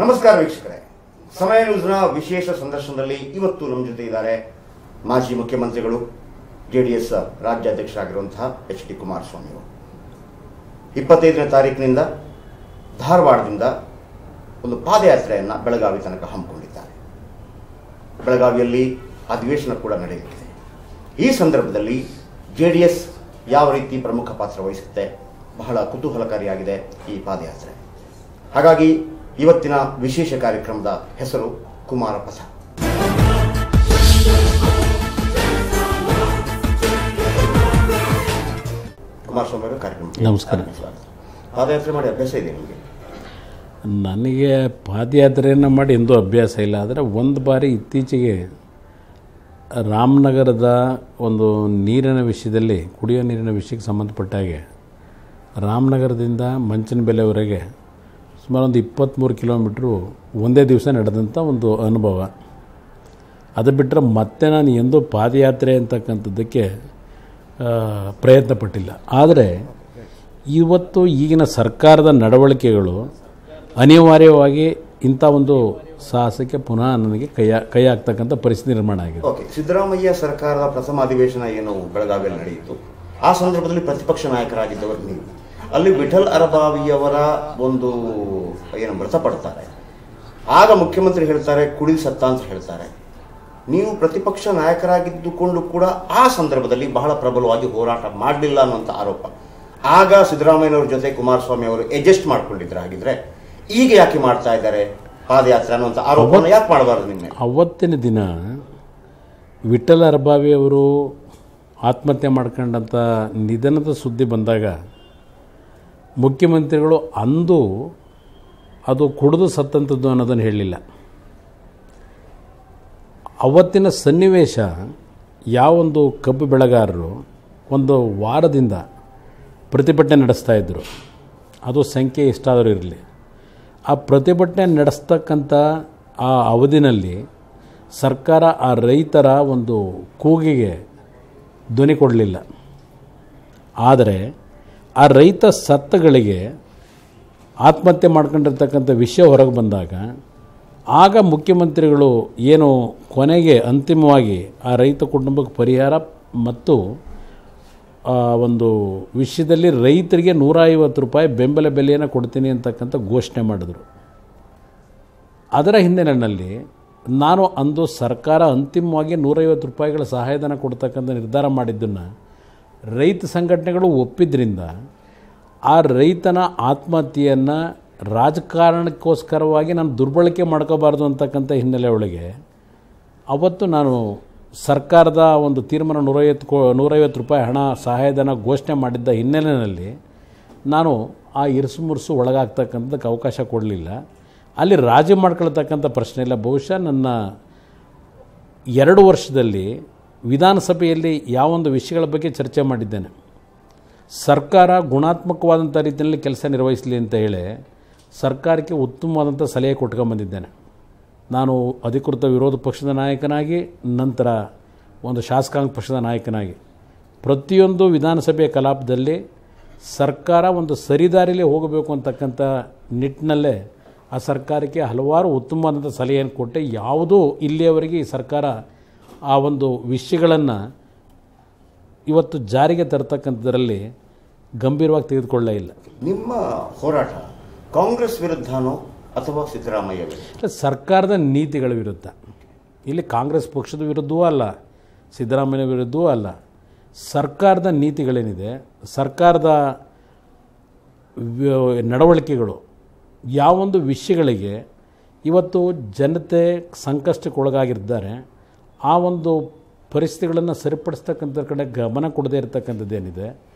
ನಮಸ್ಕಾರ ವೀಕ್ಷಕರೇ, ಸಮಯ ನ್ಯೂಸ್ನ ವಿಶೇಷ ಸಂದರ್ಶನದಲ್ಲಿ ಇವತ್ತು ನಮ್ಮ ಜೊತೆ ಇದ್ದಾರೆ ಮಾಜಿ ಮುಖ್ಯಮಂತ್ರಿಗಳು, ಜೆಡಿಎಸ್ ರಾಜ್ಯಾಧ್ಯಕ್ಷರಾಗಿರುವಂತಹ ಎಚ್ ಡಿ ಕುಮಾರಸ್ವಾಮಿ ಅವರು. 25ನೇ ತಾರೀಕಿನಿಂದ ಧಾರವಾಡದಿಂದ ಒಂದು ಪಾದಯಾತ್ರೆಯನ್ನು ಬೆಳಗಾವಿ ತನಕ ಹಮ್ಮಿಕೊಂಡಿದ್ದಾರೆ. ಬೆಳಗಾವಿಯಲ್ಲಿ ಅಧಿವೇಶನ ಕೂಡ ನಡೆಯುತ್ತಿದೆ. ಈ ಸಂದರ್ಭದಲ್ಲಿ ಜೆಡಿಎಸ್ ಯಾವ ರೀತಿ ಪ್ರಮುಖ ಪಾತ್ರ ವಹಿಸುತ್ತೆ, ಬಹಳ ಕುತೂಹಲಕಾರಿಯಾಗಿದೆ ಈ ಪಾದಯಾತ್ರೆ. ಹಾಗಾಗಿ ಇವತ್ತಿನ ವಿಶೇಷ ಕಾರ್ಯಕ್ರಮದ ಹೆಸರು ಕುಮಾರ ಪಥ. ಕುಮಾರಸ್ವಾಮಿ ಅವರು ಕಾರ್ಯಕ್ರಮ ನಮಸ್ಕಾರ. ಪಾದಯಾತ್ರೆ ಮಾಡಿ ಅಭ್ಯಾಸ ಇದೆ ನಿಮಗೆ? ನನಗೆ ಪಾದಯಾತ್ರೆಯನ್ನು ಮಾಡಿ ಎಂದೂ ಅಭ್ಯಾಸ ಇಲ್ಲ. ಆದರೆ ಒಂದು ಬಾರಿ ಇತ್ತೀಚೆಗೆ ರಾಮನಗರದ ಒಂದು ನೀರಿನ ವಿಷಯದಲ್ಲಿ, ಕುಡಿಯೋ ನೀರಿನ ವಿಷಯಕ್ಕೆ ಸಂಬಂಧಪಟ್ಟ ಹಾಗೆ ರಾಮನಗರದಿಂದ ಮಂಚನಬೆಲೆವರೆಗೆ ಸುಮಾರು ಒಂದು 23 ಕಿಲೋಮೀಟ್ರು ಒಂದೇ ದಿವಸ ನಡೆದಂಥ ಒಂದು ಅನುಭವ. ಅದು ಬಿಟ್ಟರೆ ಮತ್ತೆ ನಾನು ಎಂದೂ ಪಾದಯಾತ್ರೆ ಅಂತಕ್ಕಂಥದ್ದಕ್ಕೆ ಪ್ರಯತ್ನ ಪಟ್ಟಿಲ್ಲ. ಆದರೆ ಇವತ್ತು ಈಗಿನ ಸರ್ಕಾರದ ನಡವಳಿಕೆಗಳು ಅನಿವಾರ್ಯವಾಗಿ ಇಂಥ ಒಂದು ಸಾಹಸಕ್ಕೆ ಪುನಃ ನನಗೆ ಕೈ ಹಾಕ್ತಕ್ಕಂಥ ಪರಿಸ್ಥಿತಿ ನಿರ್ಮಾಣ ಆಗಿದೆ. ಓಕೆ, ಸಿದ್ದರಾಮಯ್ಯ ಸರ್ಕಾರದ ಪ್ರಥಮ ಅಧಿವೇಶನ ಏನು ಬೆಳಗಾವಿಯಲ್ಲಿ ನಡೆಯಿತು, ಆ ಸಂದರ್ಭದಲ್ಲಿ ಪ್ರತಿಪಕ್ಷ ನಾಯಕರಾಗಿದ್ದವರು ನೀವು. ಅಲ್ಲಿ ವಿಠಲ್ ಅರಬಾವಿಯವರ ಒಂದು ಏನು ಮೃತಪಡ್ತಾರೆ, ಆಗ ಮುಖ್ಯಮಂತ್ರಿ ಹೇಳ್ತಾರೆ ಕುಡಿದು ಸತ್ತ ಅಂತ ಹೇಳ್ತಾರೆ. ನೀವು ಪ್ರತಿಪಕ್ಷ ನಾಯಕರಾಗಿದ್ದುಕೊಂಡು ಕೂಡ ಆ ಸಂದರ್ಭದಲ್ಲಿ ಬಹಳ ಪ್ರಬಲವಾಗಿ ಹೋರಾಟ ಮಾಡಲಿಲ್ಲ ಅನ್ನುವಂಥ ಆರೋಪ. ಆಗ ಸಿದ್ದರಾಮಯ್ಯನವ್ರ ಜೊತೆ ಕುಮಾರಸ್ವಾಮಿ ಅವರು ಅಡ್ಜಸ್ಟ್ ಮಾಡ್ಕೊಂಡಿದ್ರೆ, ಹಾಗಿದ್ರೆ ಈಗ ಯಾಕೆ ಮಾಡ್ತಾ ಇದ್ದಾರೆ ಪಾದಯಾತ್ರೆ ಅನ್ನುವಂಥ ಆರೋಪವನ್ನು ಯಾಕೆ ಮಾಡಬಾರ್ದು? ನಿನ್ನೆ ಅವತ್ತಿನ ದಿನ ವಿಠಲ್ ಅರಬಾವಿಯವರು ಆತ್ಮಹತ್ಯೆ ಮಾಡ್ಕೊಂಡಂಥ ನಿಧನದ ಸುದ್ದಿ ಬಂದಾಗ ಮುಖ್ಯಮಂತ್ರಿಗಳು ಅಂದು ಅದು ಕುಡಿದು ಸತ್ತಂಥದ್ದು ಅನ್ನೋದನ್ನು ಹೇಳಲಿಲ್ಲ. ಅವತ್ತಿನ ಸನ್ನಿವೇಶ, ಯಾವೊಂದು ಕಬ್ಬು ಬೆಳೆಗಾರರು ಒಂದು ವಾರದಿಂದ ಪ್ರತಿಭಟನೆ ನಡೆಸ್ತಾ ಇದ್ದರು, ಅದು ಸಂಖ್ಯೆ ಎಷ್ಟಾದರೂ ಇರಲಿ, ಆ ಪ್ರತಿಭಟನೆ ನಡೆಸ್ತಕ್ಕಂಥ ಆ ಅವಧಿನಲ್ಲಿ ಸರ್ಕಾರ ಆ ರೈತರ ಒಂದು ಕೂಗಿಗೆ ಧ್ವನಿ ಕೊಡಲಿಲ್ಲ. ಆದರೆ ಆ ರೈತ ಸತ್ತಗಳಿಗೆ ಆತ್ಮಹತ್ಯೆ ಮಾಡ್ಕೊಂಡಿರ್ತಕ್ಕಂಥ ವಿಷಯ ಹೊರಗೆ ಬಂದಾಗ ಆಗ ಮುಖ್ಯಮಂತ್ರಿಗಳು ಏನು ಕೊನೆಗೆ ಅಂತಿಮವಾಗಿ ಆ ರೈತ ಕುಟುಂಬಕ್ಕೆ ಪರಿಹಾರ ಮತ್ತು ಒಂದು ವಿಷಯದಲ್ಲಿ ರೈತರಿಗೆ 150 ರೂಪಾಯಿ ಬೆಂಬಲ ಬೆಲೆಯನ್ನು ಕೊಡ್ತೀನಿ ಅಂತಕ್ಕಂಥ ಘೋಷಣೆ ಮಾಡಿದ್ರು. ಅದರ ಹಿನ್ನೆಲೆಯಲ್ಲಿ ನಾನು ಅಂದು ಸರ್ಕಾರ ಅಂತಿಮವಾಗಿ 150 ರೂಪಾಯಿಗಳ ಸಹಾಯಧನ ಕೊಡ್ತಕ್ಕಂಥ ನಿರ್ಧಾರ ಮಾಡಿದ್ದನ್ನು ರೈತ ಸಂಘಟನೆಗಳು ಒಪ್ಪಿದ್ರಿಂದ ಆ ರೈತನ ಆತ್ಮಹತ್ಯೆಯನ್ನು ರಾಜಕಾರಣಕ್ಕೋಸ್ಕರವಾಗಿ ನಾನು ದುರ್ಬಳಕೆ ಮಾಡ್ಕೋಬಾರ್ದು ಅಂತಕ್ಕಂಥ ಹಿನ್ನೆಲೆ ಒಳಗೆ ಅವತ್ತು ನಾನು ಸರ್ಕಾರದ ಒಂದು ತೀರ್ಮಾನ 150 ರೂಪಾಯಿ ಹಣ ಸಹಾಯಧನ ಘೋಷಣೆ ಮಾಡಿದ್ದ ಹಿನ್ನೆಲೆಯಲ್ಲಿ ನಾನು ಆ ಇರುಸು ಒಳಗಾಗ್ತಕ್ಕಂಥದ್ದಕ್ಕೆ ಅವಕಾಶ ಕೊಡಲಿಲ್ಲ. ಅಲ್ಲಿ ರಾಜಿ ಮಾಡ್ಕೊಳ್ತಕ್ಕಂಥ ಪ್ರಶ್ನೆ ಇಲ್ಲ. ಬಹುಶಃ ನನ್ನ 2 ವರ್ಷದಲ್ಲಿ ವಿಧಾನಸಭೆಯಲ್ಲಿ ಯಾವೊಂದು ವಿಷಯಗಳ ಬಗ್ಗೆ ಚರ್ಚೆ ಮಾಡಿದ್ದೇನೆ, ಸರ್ಕಾರ ಗುಣಾತ್ಮಕವಾದಂಥ ರೀತಿಯಲ್ಲಿ ಕೆಲಸ ನಿರ್ವಹಿಸಲಿ ಅಂತ ಹೇಳಿ ಸರ್ಕಾರಕ್ಕೆ ಉತ್ತಮವಾದಂಥ ಸಲಹೆ ಕೊಟ್ಕೊಂಬಂದಿದ್ದೇನೆ. ನಾನು ಅಧಿಕೃತ ವಿರೋಧ ಪಕ್ಷದ ನಾಯಕನಾಗಿ, ನಂತರ ಒಂದು ಶಾಸಕಾಂಗ ಪಕ್ಷದ ನಾಯಕನಾಗಿ ಪ್ರತಿಯೊಂದು ವಿಧಾನಸಭೆಯ ಕಲಾಪದಲ್ಲಿ ಸರ್ಕಾರ ಒಂದು ಸರಿದಾರಿಯಲ್ಲಿ ಹೋಗಬೇಕು ಅಂತಕ್ಕಂಥ ನಿಟ್ಟಿನಲ್ಲೇ ಆ ಸರ್ಕಾರಕ್ಕೆ ಹಲವಾರು ಉತ್ತಮವಾದಂಥ ಸಲಹೆಯನ್ನು ಕೊಟ್ಟೆ. ಯಾವುದೂ ಇಲ್ಲಿಯವರೆಗೆ ಈ ಸರ್ಕಾರ ಆ ಒಂದು ವಿಷಯಗಳನ್ನು ಇವತ್ತು ಜಾರಿಗೆ ತರತಕ್ಕಂಥದ್ರಲ್ಲಿ ಗಂಭೀರವಾಗಿ ತೆಗೆದುಕೊಳ್ಳೇ ಇಲ್ಲ. ನಿಮ್ಮ ಹೋರಾಟ ಕಾಂಗ್ರೆಸ್ ವಿರುದ್ಧನೋ ಅಥವಾ ಸಿದ್ದರಾಮಯ್ಯ ವಿರುದ್ಧ? ಸರ್ಕಾರದ ನೀತಿಗಳ ವಿರುದ್ಧ. ಇಲ್ಲಿ ಕಾಂಗ್ರೆಸ್ ಪಕ್ಷದ ವಿರುದ್ಧವೂ ಅಲ್ಲ, ಸಿದ್ದರಾಮಯ್ಯ ವಿರುದ್ಧವೂ ಅಲ್ಲ. ಸರ್ಕಾರದ ನೀತಿಗಳೇನಿದೆ, ಸರ್ಕಾರದ ನಡವಳಿಕೆಗಳು, ಯಾವೊಂದು ವಿಷಯಗಳಿಗೆ ಇವತ್ತು ಜನತೆ ಸಂಕಷ್ಟಕ್ಕೊಳಗಾಗಿದ್ದಾರೆ ಆ ಒಂದು ಪರಿಸ್ಥಿತಿಗಳನ್ನು ಸರಿಪಡಿಸ್ತಕ್ಕಂಥ ಕಡೆ ಗಮನ ಕೊಡದೇ ಇರತಕ್ಕಂಥದ್ದೇನಿದೆ,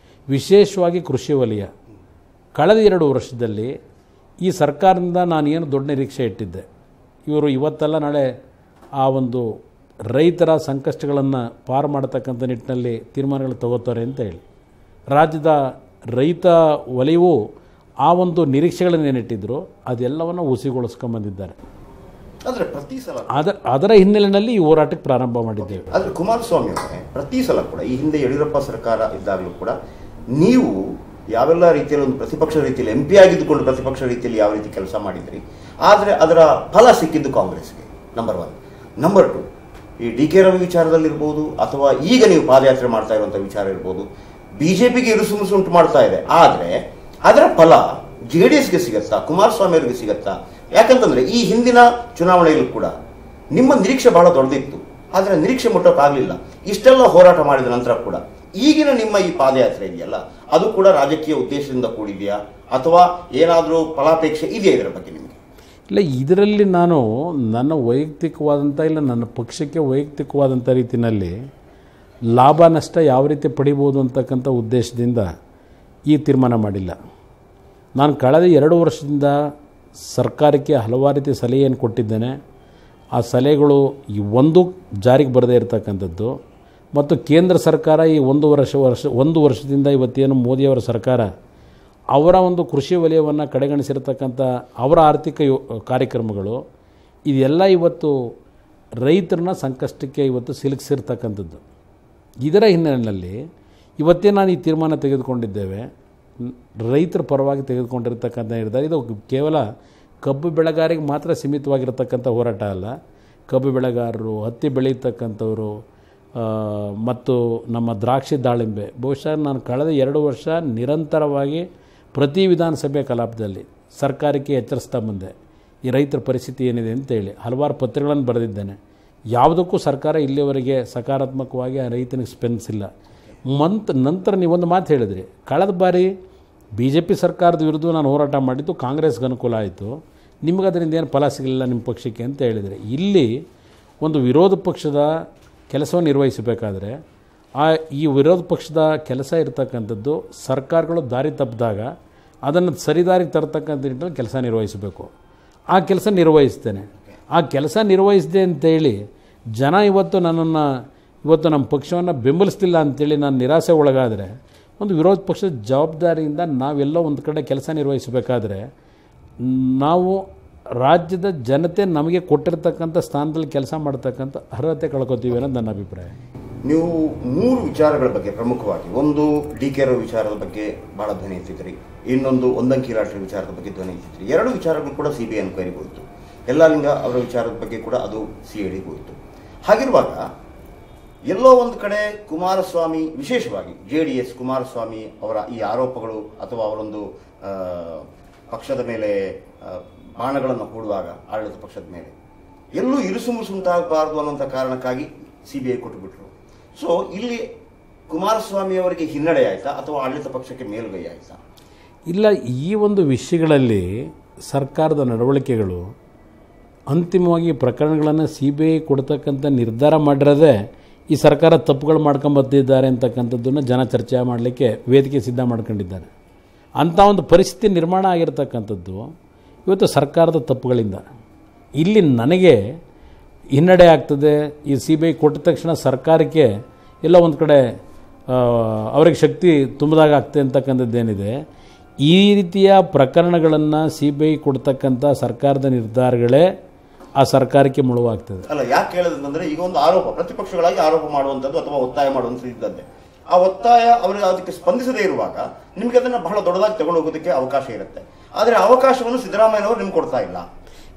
ವಿಶೇಷವಾಗಿ ಕೃಷಿ ವಲಯ. ಕಳೆದ 2 ವರ್ಷದಲ್ಲಿ ಈ ಸರ್ಕಾರದಿಂದ ನಾನೇನು ದೊಡ್ಡ ನಿರೀಕ್ಷೆ ಇಟ್ಟಿದ್ದೆ, ಇವರು ಇವತ್ತಲ್ಲ ನಾಳೆ ಆ ಒಂದು ರೈತರ ಸಂಕಷ್ಟಗಳನ್ನು ಪಾರು ಮಾಡತಕ್ಕಂಥ ನಿಟ್ಟಿನಲ್ಲಿ ತೀರ್ಮಾನಗಳು ತಗೋತಾರೆ ಅಂತ ಹೇಳಿ ರಾಜ್ಯದ ರೈತ ವಲಯವೂ ಆ ಒಂದು ನಿರೀಕ್ಷೆಗಳನ್ನು ಏನಿಟ್ಟಿದ್ರು ಅದೆಲ್ಲವನ್ನು ಹುಸಿಗೊಳಿಸ್ಕೊಂಬಂದಿದ್ದಾರೆ. ಆದರೆ ಪ್ರತಿ ಸಲ ಅದರ ಹಿನ್ನೆಲೆಯಲ್ಲಿ ಈ ಹೋರಾಟಕ್ಕೆ ಪ್ರಾರಂಭ ಮಾಡಿದ್ದೇವೆ. ಆದರೆ ಕುಮಾರಸ್ವಾಮಿ ಅವರೇ ಪ್ರತಿ ಸಲ ಕೂಡ ಈ ಹಿಂದೆ ಯಡಿಯೂರಪ್ಪ ಸರ್ಕಾರ ಇದ್ದಾಗಲೂ ಕೂಡ ನೀವು ಯಾವೆಲ್ಲ ರೀತಿಯಲ್ಲಿ ಒಂದು ಪ್ರತಿಪಕ್ಷ ರೀತಿಯಲ್ಲಿ MP ಆಗಿದ್ದುಕೊಂಡು ಪ್ರತಿಪಕ್ಷ ರೀತಿಯಲ್ಲಿ ಯಾವ ರೀತಿ ಕೆಲಸ ಮಾಡಿದ್ರಿ, ಆದರೆ ಅದರ ಫಲ ಸಿಕ್ಕಿದ್ದು ಕಾಂಗ್ರೆಸ್ಗೆ. ನಂಬರ್ 1. ನಂಬರ್ 2, ಈ DK ರವಿ ವಿಚಾರದಲ್ಲಿರ್ಬೋದು ಅಥವಾ ಈಗ ನೀವು ಪಾದಯಾತ್ರೆ ಮಾಡ್ತಾ ಇರುವಂಥ ವಿಚಾರ ಇರ್ಬೋದು, BJPಗೆ ಇರುಸುಮುಸು ಉಂಟು ಮಾಡ್ತಾ ಇದೆ. ಆದರೆ ಅದರ ಫಲ JDSಗೆ ಸಿಗತ್ತಾ, ಕುಮಾರಸ್ವಾಮಿ ಅವರಿಗೆ ಸಿಗತ್ತಾ? ಯಾಕಂತಂದ್ರೆ ಈ ಹಿಂದಿನ ಚುನಾವಣೆಯಲ್ಲೂ ಕೂಡ ನಿಮ್ಮ ನಿರೀಕ್ಷೆ ಬಹಳ ದೊಡ್ಡದಿತ್ತು, ಆದರೆ ನಿರೀಕ್ಷೆ ಮುಟ್ಟೋಕ್ಕಾಗಲಿಲ್ಲ. ಇಷ್ಟೆಲ್ಲ ಹೋರಾಟ ಮಾಡಿದ ನಂತರ ಕೂಡ ಈಗಿನ ನಿಮ್ಮ ಈ ಪಾದಯಾತ್ರೆ ಇದೆಯಲ್ಲ, ಅದು ಕೂಡ ರಾಜಕೀಯ ಉದ್ದೇಶದಿಂದ ಕೂಡಿದೆಯಾ ಅಥವಾ ಏನಾದರೂ ಫಲಾಪೇಕ್ಷೆ ಇದೆಯಾ ಇದರ ಬಗ್ಗೆ ನಿಮಗೆ? ಇಲ್ಲ, ಇದರಲ್ಲಿ ನಾನು ನನ್ನ ವೈಯಕ್ತಿಕವಾದಂಥ ಇಲ್ಲ ನನ್ನ ಪಕ್ಷಕ್ಕೆ ವೈಯಕ್ತಿಕವಾದಂಥ ರೀತಿಯಲ್ಲಿ ಲಾಭ ನಷ್ಟ ಯಾವ ರೀತಿ ಪಡಿಬೋದು ಅಂತಕ್ಕಂಥ ಉದ್ದೇಶದಿಂದ ಈ ತೀರ್ಮಾನ ಮಾಡಿಲ್ಲ. ನಾನು ಕಳೆದ 2 ವರ್ಷದಿಂದ ಸರ್ಕಾರಕ್ಕೆ ಹಲವಾರು ರೀತಿ ಸಲಹೆಯನ್ನು ಕೊಟ್ಟಿದ್ದೇನೆ. ಆ ಸಲಹೆಗಳು ಒಂದು ಜಾರಿಗೆ ಬರದೇ ಇರತಕ್ಕಂಥದ್ದು ಮತ್ತು ಕೇಂದ್ರ ಸರ್ಕಾರ ಈ ಒಂದು ವರ್ಷದಿಂದ ಇವತ್ತೇನು ಮೋದಿಯವರ ಸರ್ಕಾರ ಅವರ ಒಂದು ಕೃಷಿ ವಲಯವನ್ನು ಕಡೆಗಣಿಸಿರ್ತಕ್ಕಂಥ ಅವರ ಆರ್ಥಿಕ ಕಾರ್ಯಕ್ರಮಗಳು ಇದೆಲ್ಲ ಇವತ್ತು ರೈತರನ್ನ ಸಂಕಷ್ಟಕ್ಕೆ ಇವತ್ತು ಸಿಲುಕಿಸಿರ್ತಕ್ಕಂಥದ್ದು. ಇದರ ಹಿನ್ನೆಲೆಯಲ್ಲಿ ಇವತ್ತೇ ನಾನು ಈ ತೀರ್ಮಾನ ತೆಗೆದುಕೊಂಡಿದ್ದೇವೆ. ರೈತರ ಪರವಾಗಿ ತೆಗೆದುಕೊಂಡಿರ್ತಕ್ಕಂಥ ನಿರ್ಧಾರ ಇದು ಕೇವಲ ಕಬ್ಬು ಬೆಳೆಗಾರರಿಗೆ ಮಾತ್ರ ಸೀಮಿತವಾಗಿರ್ತಕ್ಕಂಥ ಹೋರಾಟ ಅಲ್ಲ. ಕಬ್ಬು ಬೆಳೆಗಾರರು, ಹತ್ತಿ ಬೆಳೆಯತಕ್ಕಂಥವರು ಮತ್ತು ನಮ್ಮ ದ್ರಾಕ್ಷಿ ದಾಳಿಂಬೆ, ಬಹುಶಃ ನಾನು ಕಳೆದ 2 ವರ್ಷ ನಿರಂತರವಾಗಿ ಪ್ರತಿ ವಿಧಾನಸಭೆ ಕಲಾಪದಲ್ಲಿ ಸರ್ಕಾರಕ್ಕೆ ಎಚ್ಚರಿಸ್ತಾ ಬಂದೆ ಈ ರೈತರ ಪರಿಸ್ಥಿತಿ ಏನಿದೆ ಅಂತೇಳಿ. ಹಲವಾರು ಪತ್ರಗಳನ್ನು ಬರೆದಿದ್ದೇನೆ. ಯಾವುದಕ್ಕೂ ಸರ್ಕಾರ ಇಲ್ಲಿಯವರೆಗೆ ಸಕಾರಾತ್ಮಕವಾಗಿ ಆ ರೈತನಿಗೆ ಸ್ಪಂದಿಸಿಲ್ಲ. ನಂತರ ನೀವೊಂದು ಮಾತು ಹೇಳಿದ್ರಿ, ಕಳೆದ ಬಾರಿ BJP ಸರ್ಕಾರದ ವಿರುದ್ಧ ನಾನು ಹೋರಾಟ ಮಾಡಿದ್ದು ಕಾಂಗ್ರೆಸ್ಗೆ ಅನುಕೂಲ ಆಯಿತು, ನಿಮಗೆ ಅದರಿಂದ ಏನು ಫಲ ಸಿಗಲಿಲ್ಲ ನಿಮ್ಮ ಪಕ್ಷಕ್ಕೆ ಅಂತ ಹೇಳಿದರೆ. ಇಲ್ಲಿ ಒಂದು ವಿರೋಧ ಪಕ್ಷದ ಕೆಲಸವನ್ನು ನಿರ್ವಹಿಸಬೇಕಾದ್ರೆ ಈ ವಿರೋಧ ಪಕ್ಷದ ಕೆಲಸ ಇರತಕ್ಕಂಥದ್ದು ಸರ್ಕಾರಗಳು ದಾರಿ ತಪ್ಪಿದಾಗ ಅದನ್ನು ಸರಿದಾರಿಗೆ ತರತಕ್ಕಂಥ ನಿಟ್ಟಿನಲ್ಲಿ ಕೆಲಸ ನಿರ್ವಹಿಸಬೇಕು. ಆ ಕೆಲಸ ನಿರ್ವಹಿಸ್ತೇನೆ. ಆ ಕೆಲಸ ನಿರ್ವಹಿಸಿದೆ ಅಂತೇಳಿ ಜನ ಇವತ್ತು ನಮ್ಮ ಪಕ್ಷವನ್ನು ಬೆಂಬಲಿಸ್ತಿಲ್ಲ ಅಂತೇಳಿ ನಾನು ನಿರಾಸೆ ಒಳಗಾದರೆ, ಒಂದು ವಿರೋಧ ಪಕ್ಷದ ಜವಾಬ್ದಾರಿಯಿಂದ ನಾವೆಲ್ಲೋ ಒಂದು ಕಡೆ ಕೆಲಸ ನಿರ್ವಹಿಸಬೇಕಾದ್ರೆ ನಾವು ರಾಜ್ಯದ ಜನತೆ ನಮಗೆ ಕೊಟ್ಟಿರ್ತಕ್ಕಂಥ ಸ್ಥಾನದಲ್ಲಿ ಕೆಲಸ ಮಾಡ್ತಕ್ಕಂಥ ಅರ್ಹತೆ ಕಳ್ಕೊತೀವಿ ಅನ್ನೋದು ನನ್ನ ಅಭಿಪ್ರಾಯ. ನೀವು 3 ವಿಚಾರಗಳ ಬಗ್ಗೆ ಪ್ರಮುಖವಾಗಿ, ಒಂದು DK ರವಿ ವಿಚಾರದ ಬಗ್ಗೆ ಬಹಳ ಧ್ವನಿ ಎತ್ತಿದ್ರಿ, ಇನ್ನೊಂದು ಒಂದಂಕಿ ಲಾಟರಿ ವಿಚಾರದ ಬಗ್ಗೆ ಧ್ವನಿ ಎತ್ತಿದ್ರಿ. 2 ವಿಚಾರಗಳು ಕೂಡ CBI ಎನ್ಕ್ವೈರಿಗೆ ಹೋಯಿತು. ಯಲ್ಲಾಲಿಂಗ ಅವರ ವಿಚಾರದ ಬಗ್ಗೆ ಕೂಡ ಅದು CIDಗೆ ಹೋಯಿತು. ಹಾಗಿರುವಾಗ ಎಲ್ಲೋ ಒಂದು ಕಡೆ ಕುಮಾರಸ್ವಾಮಿ, ವಿಶೇಷವಾಗಿ JDS ಕುಮಾರಸ್ವಾಮಿ ಅವರ ಈ ಆರೋಪಗಳು ಅಥವಾ ಅವರೊಂದು ಪಕ್ಷದ ಮೇಲೆ ಬಾಣಗಳನ್ನು ಹೂಡುವಾಗ ಆಡಳಿತ ಪಕ್ಷದ ಮೇಲೆ ಎಲ್ಲೂ ಇರುಸುಮುಸುಂಟಾಗಬಾರದು ಅನ್ನೋಂಥ ಕಾರಣಕ್ಕಾಗಿ CBI ಕೊಟ್ಟುಬಿಟ್ರು. ಸೊ ಇಲ್ಲಿ ಕುಮಾರಸ್ವಾಮಿ ಅವರಿಗೆ ಹಿನ್ನಡೆ ಆಯಿತಾ ಅಥವಾ ಆಡಳಿತ ಪಕ್ಷಕ್ಕೆ ಮೇಲುಗೈ ಆಯಿತಾ? ಇಲ್ಲ, ಈ ಒಂದು ವಿಷಯಗಳಲ್ಲಿ ಸರ್ಕಾರದ ನಡವಳಿಕೆಗಳು ಅಂತಿಮವಾಗಿ ಪ್ರಕರಣಗಳನ್ನು CBI ಕೊಡ್ತಕ್ಕಂಥ ನಿರ್ಧಾರ ಮಾಡಿರೋದೇ ಈ ಸರ್ಕಾರ ತಪ್ಪುಗಳು ಮಾಡ್ಕೊಂಬತ್ತಿದ್ದಾರೆ ಅಂತಕ್ಕಂಥದ್ದನ್ನು ಜನ ಚರ್ಚೆ ಮಾಡಲಿಕ್ಕೆ ವೇದಿಕೆ ಸಿದ್ಧ ಮಾಡ್ಕೊಂಡಿದ್ದಾರೆ. ಅಂಥ ಒಂದು ಪರಿಸ್ಥಿತಿ ನಿರ್ಮಾಣ ಆಗಿರ್ತಕ್ಕಂಥದ್ದು ಇವತ್ತು ಸರ್ಕಾರದ ತಪ್ಪುಗಳಿಂದ. ಇಲ್ಲಿ ನನಗೆ ಹಿನ್ನಡೆ ಆಗ್ತದೆ. ಈ CBI ಕೊಟ್ಟ ತಕ್ಷಣ ಸರ್ಕಾರಕ್ಕೆ ಎಲ್ಲ ಒಂದು ಕಡೆ ಅವರಿಗೆ ಶಕ್ತಿ ತುಂಬಿದಾಗ ಆಗ್ತದೆ ಅಂತಕ್ಕಂಥದ್ದೇನಿದೆ, ಈ ರೀತಿಯ ಪ್ರಕರಣಗಳನ್ನು CBI ಕೊಡ್ತಕ್ಕಂಥ ಸರ್ಕಾರದ ನಿರ್ಧಾರಗಳೇ ಆ ಸರ್ಕಾರಕ್ಕೆ ಮುಳುವಾಗ್ತದೆ. ಅಲ್ಲ, ಯಾಕೆ ಹೇಳೋದಂದ್ರೆ ಈಗ ಒಂದು ಆರೋಪ, ಪ್ರತಿಪಕ್ಷಗಳಾಗಿ ಆರೋಪ ಮಾಡುವಂಥದ್ದು ಅಥವಾ ಒತ್ತಾಯ ಮಾಡುವಂಥದ್ದು ಇದ್ದದ್ದೇ. ಆ ಒತ್ತಾಯ ಅವರಿಗೆ ಅದಕ್ಕೆ ಸ್ಪಂದಿಸದೇ ಇರುವಾಗ ನಿಮಗೆ ಅದನ್ನು ಬಹಳ ದೊಡ್ಡದಾಗಿ ತಗೊಂಡು ಹೋಗೋದಕ್ಕೆ ಅವಕಾಶ ಇರುತ್ತೆ. ಆದರೆ ಅವಕಾಶವನ್ನು ಸಿದ್ದರಾಮಯ್ಯನವರು ನಿಮ್ಗೆ ಕೊಡ್ತಾ ಇಲ್ಲ.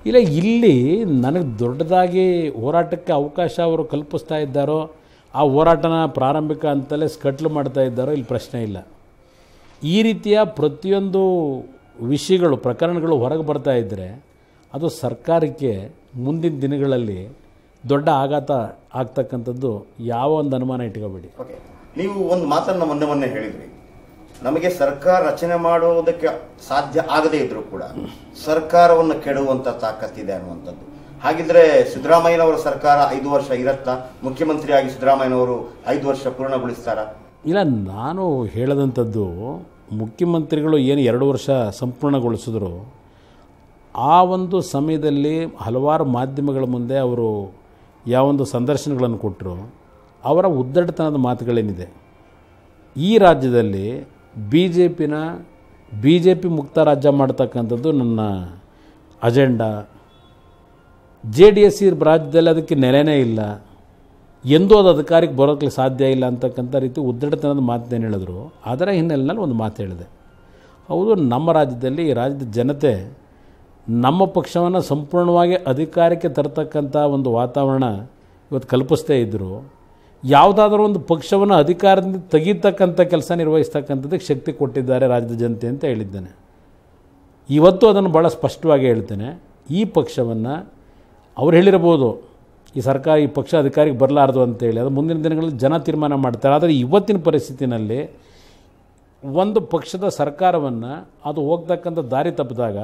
ಇಲ್ಲ, ಇಲ್ಲಿ ನನಗೆ ದೊಡ್ಡದಾಗಿ ಹೋರಾಟಕ್ಕೆ ಅವಕಾಶ ಅವರು ಕಲ್ಪಿಸ್ತಾ ಇದ್ದಾರೋ, ಆ ಹೋರಾಟನ ಪ್ರಾರಂಭಿಕ ಅಂತಲೇ ಸ್ಕಟ್ಲು ಮಾಡ್ತಾ ಇದ್ದಾರೋ, ಇಲ್ಲಿ ಪ್ರಶ್ನೆ ಇಲ್ಲ. ಈ ರೀತಿಯ ಪ್ರತಿಯೊಂದು ವಿಷಯಗಳು, ಪ್ರಕರಣಗಳು ಹೊರಗೆ ಬರ್ತಾ ಇದ್ದರೆ ಅದು ಸರ್ಕಾರಕ್ಕೆ ಮುಂದಿನ ದಿನಗಳಲ್ಲಿ ದೊಡ್ಡ ಆಘಾತ ಆಗ್ತಕ್ಕಂಥದ್ದು ಯಾವ ಒಂದು ಅನುಮಾನ ಇಟ್ಕೋಬೇಡಿ. ಓಕೆ, ನೀವು ಒಂದು ಮಾತನ್ನು ಮೊನ್ನೆ ಹೇಳಿದ್ರಿ, ನಮಗೆ ಸರ್ಕಾರ ರಚನೆ ಮಾಡೋದಕ್ಕೆ ಸಾಧ್ಯ ಆಗದೇ ಇದ್ರೂ ಕೂಡ ಸರ್ಕಾರವನ್ನು ಕೆಡುವಂಥ ತಾಕತ್ತಿದೆ ಅನ್ನುವಂಥದ್ದು. ಹಾಗಿದ್ರೆ ಸಿದ್ದರಾಮಯ್ಯನವರ ಸರ್ಕಾರ 5 ವರ್ಷ ಇರತ್ತಾ? ಮುಖ್ಯಮಂತ್ರಿಯಾಗಿ ಸಿದ್ದರಾಮಯ್ಯನವರು 5 ವರ್ಷ ಪೂರ್ಣಗೊಳಿಸ್ತಾರಾ? ಇಲ್ಲ, ನಾನು ಹೇಳದಂಥದ್ದು ಮುಖ್ಯಮಂತ್ರಿಗಳು ಏನು 2 ವರ್ಷ ಸಂಪೂರ್ಣಗೊಳಿಸಿದ್ರು, ಆ ಒಂದು ಸಮಯದಲ್ಲಿ ಹಲವಾರು ಮಾಧ್ಯಮಗಳ ಮುಂದೆ ಅವರು ಯಾವೊಂದು ಸಂದರ್ಶನಗಳನ್ನು ಕೊಟ್ಟರು, ಅವರ ಉದ್ದಟತನದ ಮಾತುಗಳೇನಿದೆ, ಈ ರಾಜ್ಯದಲ್ಲಿ BJP ಮುಕ್ತ ರಾಜ್ಯ ಮಾಡ್ತಕ್ಕಂಥದ್ದು ನನ್ನ ಅಜೆಂಡಾ. JDS ಈ ರಾಜ್ಯದಲ್ಲಿ ಅದಕ್ಕೆ ನೆಲೆನೇ ಇಲ್ಲ. ಎಂದೂ ಅದು ಅಧಿಕಾರಕ್ಕೆ ಬರೋಕ್ಕೆ ಸಾಧ್ಯ ಇಲ್ಲ ಅಂತಕ್ಕಂಥ ರೀತಿ ಉದ್ದಟತನದ ಮಾತೇನು ಹೇಳಿದ್ರು. ಅದರ ಹಿನ್ನೆಲೆಯಲ್ಲಿ ಒಂದು ಮಾತು ಹೇಳಿದೆ. ಹೌದು, ನಮ್ಮ ರಾಜ್ಯದಲ್ಲಿ ಈ ರಾಜ್ಯದ ಜನತೆ ನಮ್ಮ ಪಕ್ಷವನ್ನು ಸಂಪೂರ್ಣವಾಗಿ ಅಧಿಕಾರಕ್ಕೆ ತರತಕ್ಕಂಥ ಒಂದು ವಾತಾವರಣ ಇವತ್ತು ಕಲ್ಪಿಸ್ತೇ ಇದ್ದರು. ಯಾವುದಾದ್ರೂ ಒಂದು ಪಕ್ಷವನ್ನು ಅಧಿಕಾರದಿಂದ ತೆಗೀತಕ್ಕಂಥ ಕೆಲಸ ನಿರ್ವಹಿಸ್ತಕ್ಕಂಥದ್ದಕ್ಕೆ ಶಕ್ತಿ ಕೊಟ್ಟಿದ್ದಾರೆ ರಾಜ್ಯದ ಜನತೆ ಅಂತ ಹೇಳಿದ್ದೇನೆ. ಇವತ್ತು ಅದನ್ನು ಭಾಳ ಸ್ಪಷ್ಟವಾಗಿ ಹೇಳ್ತೇನೆ. ಈ ಪಕ್ಷವನ್ನು ಅವ್ರು ಹೇಳಿರ್ಬೋದು, ಈ ಸರ್ಕಾರ ಈ ಪಕ್ಷ ಅಧಿಕಾರಕ್ಕೆ ಬರಲಾರ್ದು ಅಂತೇಳಿ, ಅದು ಮುಂದಿನ ದಿನಗಳಲ್ಲಿ ಜನ ತೀರ್ಮಾನ ಮಾಡ್ತಾರೆ. ಆದರೆ ಇವತ್ತಿನ ಪರಿಸ್ಥಿತಿನಲ್ಲಿ ಒಂದು ಪಕ್ಷದ ಸರ್ಕಾರವನ್ನು ಅದು ಹೋಗ್ತಕ್ಕಂಥ ದಾರಿ ತಪ್ಪಿದಾಗ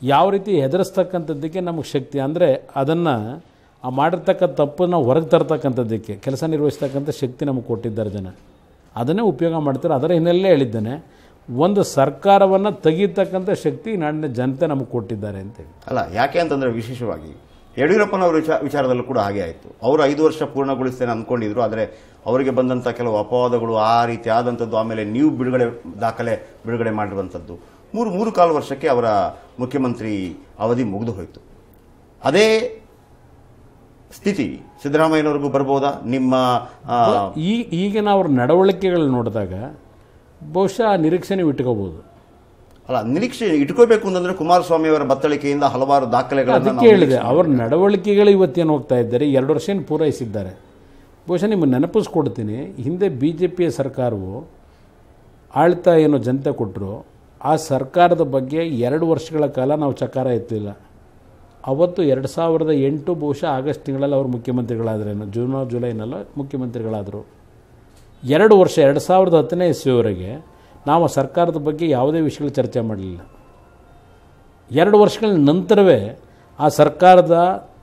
ಯಾವ ರೀತಿ ಹೆದರಿಸ್ತಕ್ಕಂಥದ್ದಕ್ಕೆ ನಮಗೆ ಶಕ್ತಿ, ಅಂದರೆ ಅದನ್ನು ಆ ಮಾಡಿರ್ತಕ್ಕಂಥ ತಪ್ಪನ್ನು ಹೊರಗೆ ತರ್ತಕ್ಕಂಥದ್ದಕ್ಕೆ ಕೆಲಸ ನಿರ್ವಹಿಸ್ತಕ್ಕಂಥ ಶಕ್ತಿ ನಮಗೆ ಕೊಟ್ಟಿದ್ದಾರೆ ಜನ. ಅದನ್ನೇ ಉಪಯೋಗ ಮಾಡ್ತಾರೆ. ಅದರ ಹಿನ್ನೆಲೆ ಹೇಳಿದ್ದೇನೆ, ಒಂದು ಸರ್ಕಾರವನ್ನು ತೆಗೀತಕ್ಕಂಥ ಶಕ್ತಿ ನಾಡಿನ ಜನತೆ ನಮಗೆ ಕೊಟ್ಟಿದ್ದಾರೆ ಅಂತೇಳಿ. ಅಲ್ಲ, ಯಾಕೆ ಅಂತಂದರೆ ವಿಶೇಷವಾಗಿ ಯಡಿಯೂರಪ್ಪನವರ ವಿಚಾರದಲ್ಲೂ ಕೂಡ ಹಾಗೆ ಆಯಿತು. ಅವರು 5 ವರ್ಷ ಪೂರ್ಣಗೊಳಿಸ್ತೇನೆ ಅಂದ್ಕೊಂಡಿದ್ರು. ಆದರೆ ಅವರಿಗೆ ಬಂದಂಥ ಕೆಲವು ಅಪವಾದಗಳು ಆ ರೀತಿ ಆದಂಥದ್ದು. ಆಮೇಲೆ ನೀವು ದಾಖಲೆ ಬಿಡುಗಡೆ ಮಾಡಿರುವಂಥದ್ದು 3.25 ವರ್ಷಕ್ಕೆ ಅವರ ಮುಖ್ಯಮಂತ್ರಿ ಅವಧಿ ಮುಗಿದು ಹೋಯಿತು. ಅದೇ ಸ್ಥಿತಿ ಸಿದ್ದರಾಮಯ್ಯನವ್ರಿಗೂ ಬರ್ಬೋದಾ? ನಿಮ್ಮ ಈಗಿನ ಅವ್ರ ನಡವಳಿಕೆಗಳು ನೋಡಿದಾಗ ಬಹುಶಃ ನಿರೀಕ್ಷೆ ನೀವು ಇಟ್ಕೋಬಹುದು. ಅಲ್ಲ, ನಿರೀಕ್ಷೆ ಇಟ್ಕೋಬೇಕು ಅಂತಂದ್ರೆ ಕುಮಾರಸ್ವಾಮಿ ಅವರ ಬತ್ತಳಿಕೆಯಿಂದ ಹಲವಾರು ದಾಖಲೆಗಳನ್ನು ಹೇಳಿದೆ. ಅವರ ನಡವಳಿಕೆಗಳು ಇವತ್ತೇನು ಹೋಗ್ತಾ ಇದ್ದಾರೆ, 2 ವರ್ಷ ಪೂರೈಸಿದ್ದಾರೆ. ಬಹುಶಃ ನಿಮಗೆ ನೆನಪಿಸ್ಕೊಡ್ತೀನಿ, ಹಿಂದೆ BJPಯ ಸರ್ಕಾರವು ಆಳ್ತ ಏನು ಜನತೆ ಕೊಟ್ಟರು, ಆ ಸರ್ಕಾರದ ಬಗ್ಗೆ 2 ವರ್ಷಗಳ ಕಾಲ ನಾವು ಚಕಾರ ಎತ್ತಲಿಲ್ಲ. ಅವತ್ತು 2008 ಬಹುಶಃ ಆಗಸ್ಟ್ ತಿಂಗಳಲ್ಲಿ ಅವರು ಮುಖ್ಯಮಂತ್ರಿಗಳಾದ್ರೇನು, ಜೂನ್ ಜುಲೈನಲ್ಲ ಮುಖ್ಯಮಂತ್ರಿಗಳಾದರು. 2 ವರ್ಷ 2010ನೇ ಇಸ್ವಿವರೆಗೆ ನಾವು ಸರ್ಕಾರದ ಬಗ್ಗೆ ಯಾವುದೇ ವಿಷಯಗಳು ಚರ್ಚೆ ಮಾಡಲಿಲ್ಲ. 2 ವರ್ಷಗಳ ನಂತರವೇ ಆ ಸರ್ಕಾರದ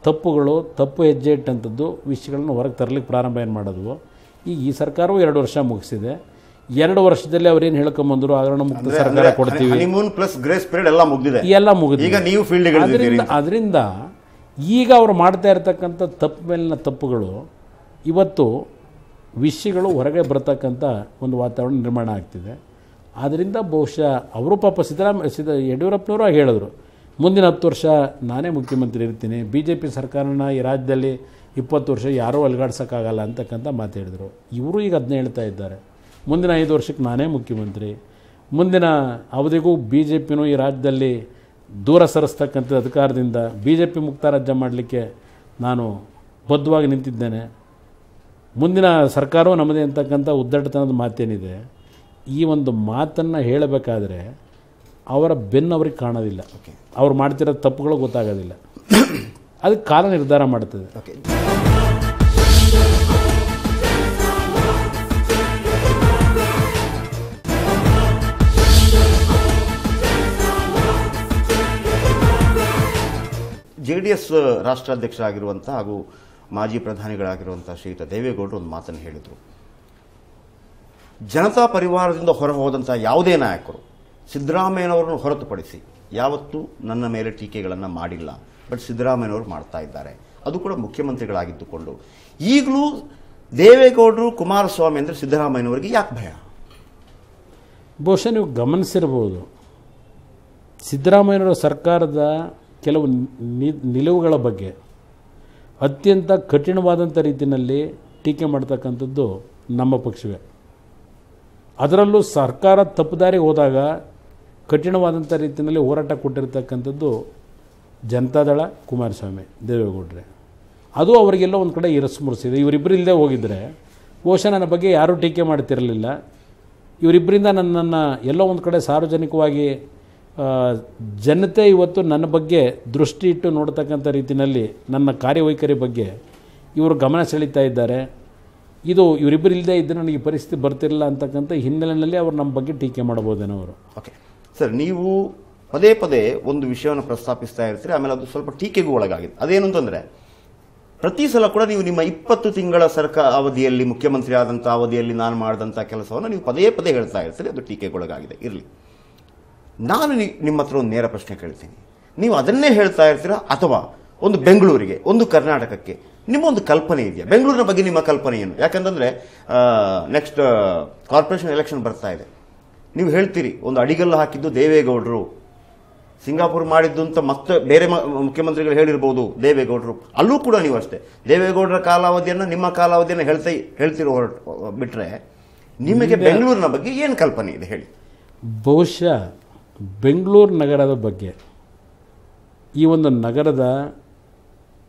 ತಪ್ಪು ಹೆಜ್ಜೆ ಇಟ್ಟಂಥದ್ದು ವಿಷಯಗಳನ್ನು ಹೊರಗೆ ತರಲಿಕ್ಕೆ ಪ್ರಾರಂಭ ಏನು ಮಾಡೋದು. ಈ ಸರ್ಕಾರವು 2 ವರ್ಷ ಮುಗಿಸಿದೆ. 2 ವರ್ಷದಲ್ಲಿ ಅವ್ರೇನು ಹೇಳ್ಕೊಂಬಂದ್ರು, ಹಗರಣ ಮುಕ್ತ ಸರ್ಕಾರ ಕೊಡ್ತೀವಿ, ಎಲ್ಲ ಮುಗಿದಿದೆ. ಅದರಿಂದ ಈಗ ಅವರು ಮಾಡ್ತಾ ಇರತಕ್ಕಂಥ ತಪ್ಪು ಮೇಲಿನ ತಪ್ಪುಗಳು ಇವತ್ತು ವಿಷಯಗಳು ಹೊರಗೆ ಬರತಕ್ಕಂಥ ಒಂದು ವಾತಾವರಣ ನಿರ್ಮಾಣ ಆಗ್ತಿದೆ. ಆದ್ದರಿಂದ ಬಹುಶಃ ಅವರು ಪಾಪ ಯಡಿಯೂರಪ್ಪನವರು ಹೇಳಿದ್ರು, ಮುಂದಿನ 10 ವರ್ಷ ನಾನೇ ಮುಖ್ಯಮಂತ್ರಿ ಇರ್ತೀನಿ, BJP ಸರ್ಕಾರನ ಈ ರಾಜ್ಯದಲ್ಲಿ 20 ವರ್ಷ ಯಾರೂ ಅಲುಗಾಡ್ಸೋಕ್ಕಾಗಲ್ಲ ಅಂತಕ್ಕಂಥ ಮಾತು ಹೇಳಿದರು. ಇವರು ಈಗ ಅದನ್ನೇ ಹೇಳ್ತಾ ಇದ್ದಾರೆ, ಮುಂದಿನ 5 ವರ್ಷಕ್ಕೆ ನಾನೇ ಮುಖ್ಯಮಂತ್ರಿ, ಮುಂದಿನ ಅವಧಿಗೂ BJPನೂ ಈ ರಾಜ್ಯದಲ್ಲಿ ದೂರ ಸರಿಸ್ತಕ್ಕಂಥ ಅಧಿಕಾರದಿಂದ BJP ಮುಕ್ತ ರಾಜ್ಯ ಮಾಡಲಿಕ್ಕೆ ನಾನು ಬದ್ಧವಾಗಿ ನಿಂತಿದ್ದೇನೆ, ಮುಂದಿನ ಸರ್ಕಾರವೂ ನಮ್ಮದೇ ಅಂತಕ್ಕಂಥ ಉದ್ದಟತನದ ಮಾತೇನಿದೆ. ಈ ಒಂದು ಮಾತನ್ನು ಹೇಳಬೇಕಾದ್ರೆ ಅವರ ಬೆನ್ನು ಅವ್ರಿಗೆ ಕಾಣೋದಿಲ್ಲ, ಅವ್ರು ಮಾಡ್ತಿರೋ ತಪ್ಪುಗಳು ಗೊತ್ತಾಗೋದಿಲ್ಲ. ಅದಕ್ಕೆ ಕಾಲ ನಿರ್ಧಾರ ಮಾಡ್ತದೆ. JDS ರಾಷ್ಟ್ರಾಧ್ಯಕ್ಷರಾಗಿರುವಂಥ ಹಾಗೂ ಮಾಜಿ ಪ್ರಧಾನಿಗಳಾಗಿರುವಂಥ ಶ್ರೀಯುತ ದೇವೇಗೌಡರು ಒಂದು ಮಾತನ್ನು ಹೇಳಿದರು. ಜನತಾ ಪರಿವಾರದಿಂದ ಹೊರ ಹೋದಂಥ ಯಾವುದೇ ನಾಯಕರು ಸಿದ್ದರಾಮಯ್ಯನವರನ್ನು ಹೊರತುಪಡಿಸಿ ಯಾವತ್ತೂ ನನ್ನ ಮೇಲೆ ಟೀಕೆಗಳನ್ನು ಮಾಡಿಲ್ಲ. ಬಟ್ ಸಿದ್ದರಾಮಯ್ಯನವರು ಮಾಡ್ತಾ ಇದ್ದಾರೆ, ಅದು ಕೂಡ ಮುಖ್ಯಮಂತ್ರಿಗಳಾಗಿದ್ದುಕೊಂಡು. ಈಗಲೂ ದೇವೇಗೌಡರು ಕುಮಾರಸ್ವಾಮಿ ಅಂದರೆ ಸಿದ್ದರಾಮಯ್ಯನವರಿಗೆ ಯಾಕೆ ಭಯ? ಬಹುಶಃ ನೀವು ಗಮನಿಸಿರ್ಬೋದು, ಸಿದ್ದರಾಮಯ್ಯನವರ ಸರ್ಕಾರದ ಕೆಲವು ನಿಲುವುಗಳ ಬಗ್ಗೆ ಅತ್ಯಂತ ಕಠಿಣವಾದಂಥ ರೀತಿಯಲ್ಲಿ ಟೀಕೆ ಮಾಡ್ತಕ್ಕಂಥದ್ದು ನಮ್ಮ ಪಕ್ಷವೇ. ಅದರಲ್ಲೂ ಸರ್ಕಾರ ತಪ್ಪುದಾರಿಗೆ ಹೋದಾಗ ಕಠಿಣವಾದಂಥ ರೀತಿಯಲ್ಲಿ ಹೋರಾಟ ಕೊಟ್ಟಿರ್ತಕ್ಕಂಥದ್ದು ಜನತಾದಳ ಕುಮಾರಸ್ವಾಮಿ ದೇವೇಗೌಡರೆ. ಅದು ಅವರಿಗೆಲ್ಲ ಒಂದು ಕಡೆ ಇರಸ್ಮರಿಸಿದೆ. ಇವರಿಬ್ಬರು ಇಲ್ಲದೆ ಹೋಗಿದ್ದರೆ ಬಹುಶಃ ನನ್ನ ಬಗ್ಗೆ ಯಾರೂ ಟೀಕೆ ಮಾಡ್ತಿರಲಿಲ್ಲ. ಇವರಿಬ್ಬರಿಂದ ನನ್ನನ್ನು ಎಲ್ಲೋ ಒಂದು ಕಡೆ ಸಾರ್ವಜನಿಕವಾಗಿ ಜನತೆ ಇವತ್ತು ನನ್ನ ಬಗ್ಗೆ ದೃಷ್ಟಿ ಇಟ್ಟು ನೋಡ್ತಕ್ಕಂಥ ರೀತಿಯಲ್ಲಿ ನನ್ನ ಕಾರ್ಯವೈಖರಿ ಬಗ್ಗೆ ಇವರು ಗಮನ ಸೆಳೀತಾ ಇದ್ದಾರೆ. ಇದು ಇವರಿಬ್ಬರು ಇಲ್ಲದೆ ಇದ್ದರೆ ನನಗೆ ಪರಿಸ್ಥಿತಿ ಬರ್ತಿರಲಿಲ್ಲ ಅಂತಕ್ಕಂಥ ಹಿನ್ನೆಲೆಯಲ್ಲಿ ಅವರು ನಮ್ಮ ಬಗ್ಗೆ ಟೀಕೆ ಮಾಡಬಹುದೇನೋ ಅವರು. ಓಕೆ ಸರ್, ನೀವು ಪದೇ ಪದೇ ಒಂದು ವಿಷಯವನ್ನು ಪ್ರಸ್ತಾಪಿಸ್ತಾ ಇರ್ತೀರಿ, ಆಮೇಲೆ ಅದು ಸ್ವಲ್ಪ ಟೀಕೆಗೂ ಒಳಗಾಗಿದೆ. ಅದೇನು ಅಂತಂದರೆ, ಪ್ರತಿ ಸಲ ಕೂಡ ನೀವು ನಿಮ್ಮ 20 ತಿಂಗಳ ಅವಧಿಯಲ್ಲಿ ಮುಖ್ಯಮಂತ್ರಿ ಆದಂಥ ಅವಧಿಯಲ್ಲಿ ನಾನು ಮಾಡಿದಂಥ ಕೆಲಸವನ್ನು ನೀವು ಪದೇ ಪದೇ ಹೇಳ್ತಾ ಇರ್ತೀರಿ, ಅದು ಟೀಕೆಗೊಳಗಾಗಿದೆ. ಇರಲಿ, ನಾನು ನಿಮ್ಮ ಹತ್ರ ಒಂದು ನೇರ ಪ್ರಶ್ನೆ ಕೇಳ್ತೀನಿ. ನೀವು ಅದನ್ನೇ ಹೇಳ್ತಾ ಇರ್ತೀರಾ ಅಥವಾ ಒಂದು ಬೆಂಗಳೂರಿಗೆ, ಒಂದು ಕರ್ನಾಟಕಕ್ಕೆ ನಿಮ್ಮ ಒಂದು ಕಲ್ಪನೆ ಇದೆಯಾ? ಬೆಂಗಳೂರಿನ ಬಗ್ಗೆ ನಿಮ್ಮ ಕಲ್ಪನೆ ಏನು? ಯಾಕಂತಂದರೆ ನೆಕ್ಸ್ಟ್ ಕಾರ್ಪೊರೇಷನ್ ಎಲೆಕ್ಷನ್ ಬರ್ತಾ ಇದೆ. ನೀವು ಹೇಳ್ತೀರಿ ಒಂದು ಅಡಿಗಲ್ಲು ಹಾಕಿದ್ದು ದೇವೇಗೌಡರು, ಸಿಂಗಾಪುರ್ ಮಾಡಿದ್ದು ಅಂತ ಮತ್ತೆ ಬೇರೆ ಮುಖ್ಯಮಂತ್ರಿಗಳು ಹೇಳಿರ್ಬೋದು, ದೇವೇಗೌಡರು. ಅಲ್ಲೂ ಕೂಡ ನೀವು ಅಷ್ಟೇ ದೇವೇಗೌಡರ ಕಾಲಾವಧಿಯನ್ನು ನಿಮ್ಮ ಕಾಲಾವಧಿಯನ್ನು ಹೇಳ್ತಿರೋ ಬಿಟ್ರೆ ನಿಮಗೆ ಬೆಂಗಳೂರಿನ ಬಗ್ಗೆ ಏನು ಕಲ್ಪನೆ ಇದೆ ಹೇಳಿ? ಬಹುಶಃ ಬೆಂಗಳೂರು ನಗರದ ಬಗ್ಗೆ, ಈ ಒಂದು ನಗರದ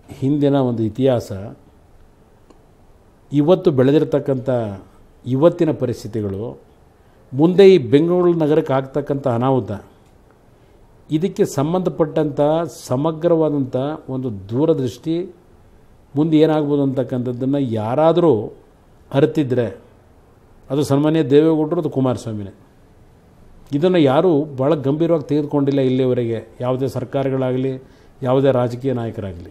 ಹಿಂದಿನ ಒಂದು ಇತಿಹಾಸ, ಇವತ್ತು ಬೆಳೆದಿರ್ತಕ್ಕಂಥ ಇವತ್ತಿನ ಪರಿಸ್ಥಿತಿಗಳು, ಮುಂದೆ ಈ ಬೆಂಗಳೂರು ನಗರಕ್ಕೆ ಆಗ್ತಕ್ಕಂಥ ಅನಾಹುತ, ಇದಕ್ಕೆ ಸಂಬಂಧಪಟ್ಟಂಥ ಸಮಗ್ರವಾದಂಥ ಒಂದು ದೂರದೃಷ್ಟಿ, ಮುಂದೆ ಏನಾಗ್ಬೋದು ಅಂತಕ್ಕಂಥದ್ದನ್ನು ಯಾರಾದರೂ ಅರಿತಿದ್ರೆ ಅದು ಸನ್ಮಾನ್ಯ ದೇವೇಗೌಡರು, ಅದು ಕುಮಾರಸ್ವಾಮಿನೇ. ಇದನ್ನು ಯಾರೂ ಭಾಳ ಗಂಭೀರವಾಗಿ ತೆಗೆದುಕೊಂಡಿಲ್ಲ ಇಲ್ಲಿವರೆಗೆ, ಯಾವುದೇ ಸರ್ಕಾರಗಳಾಗಲಿ ಯಾವುದೇ ರಾಜಕೀಯ ನಾಯಕರಾಗಲಿ.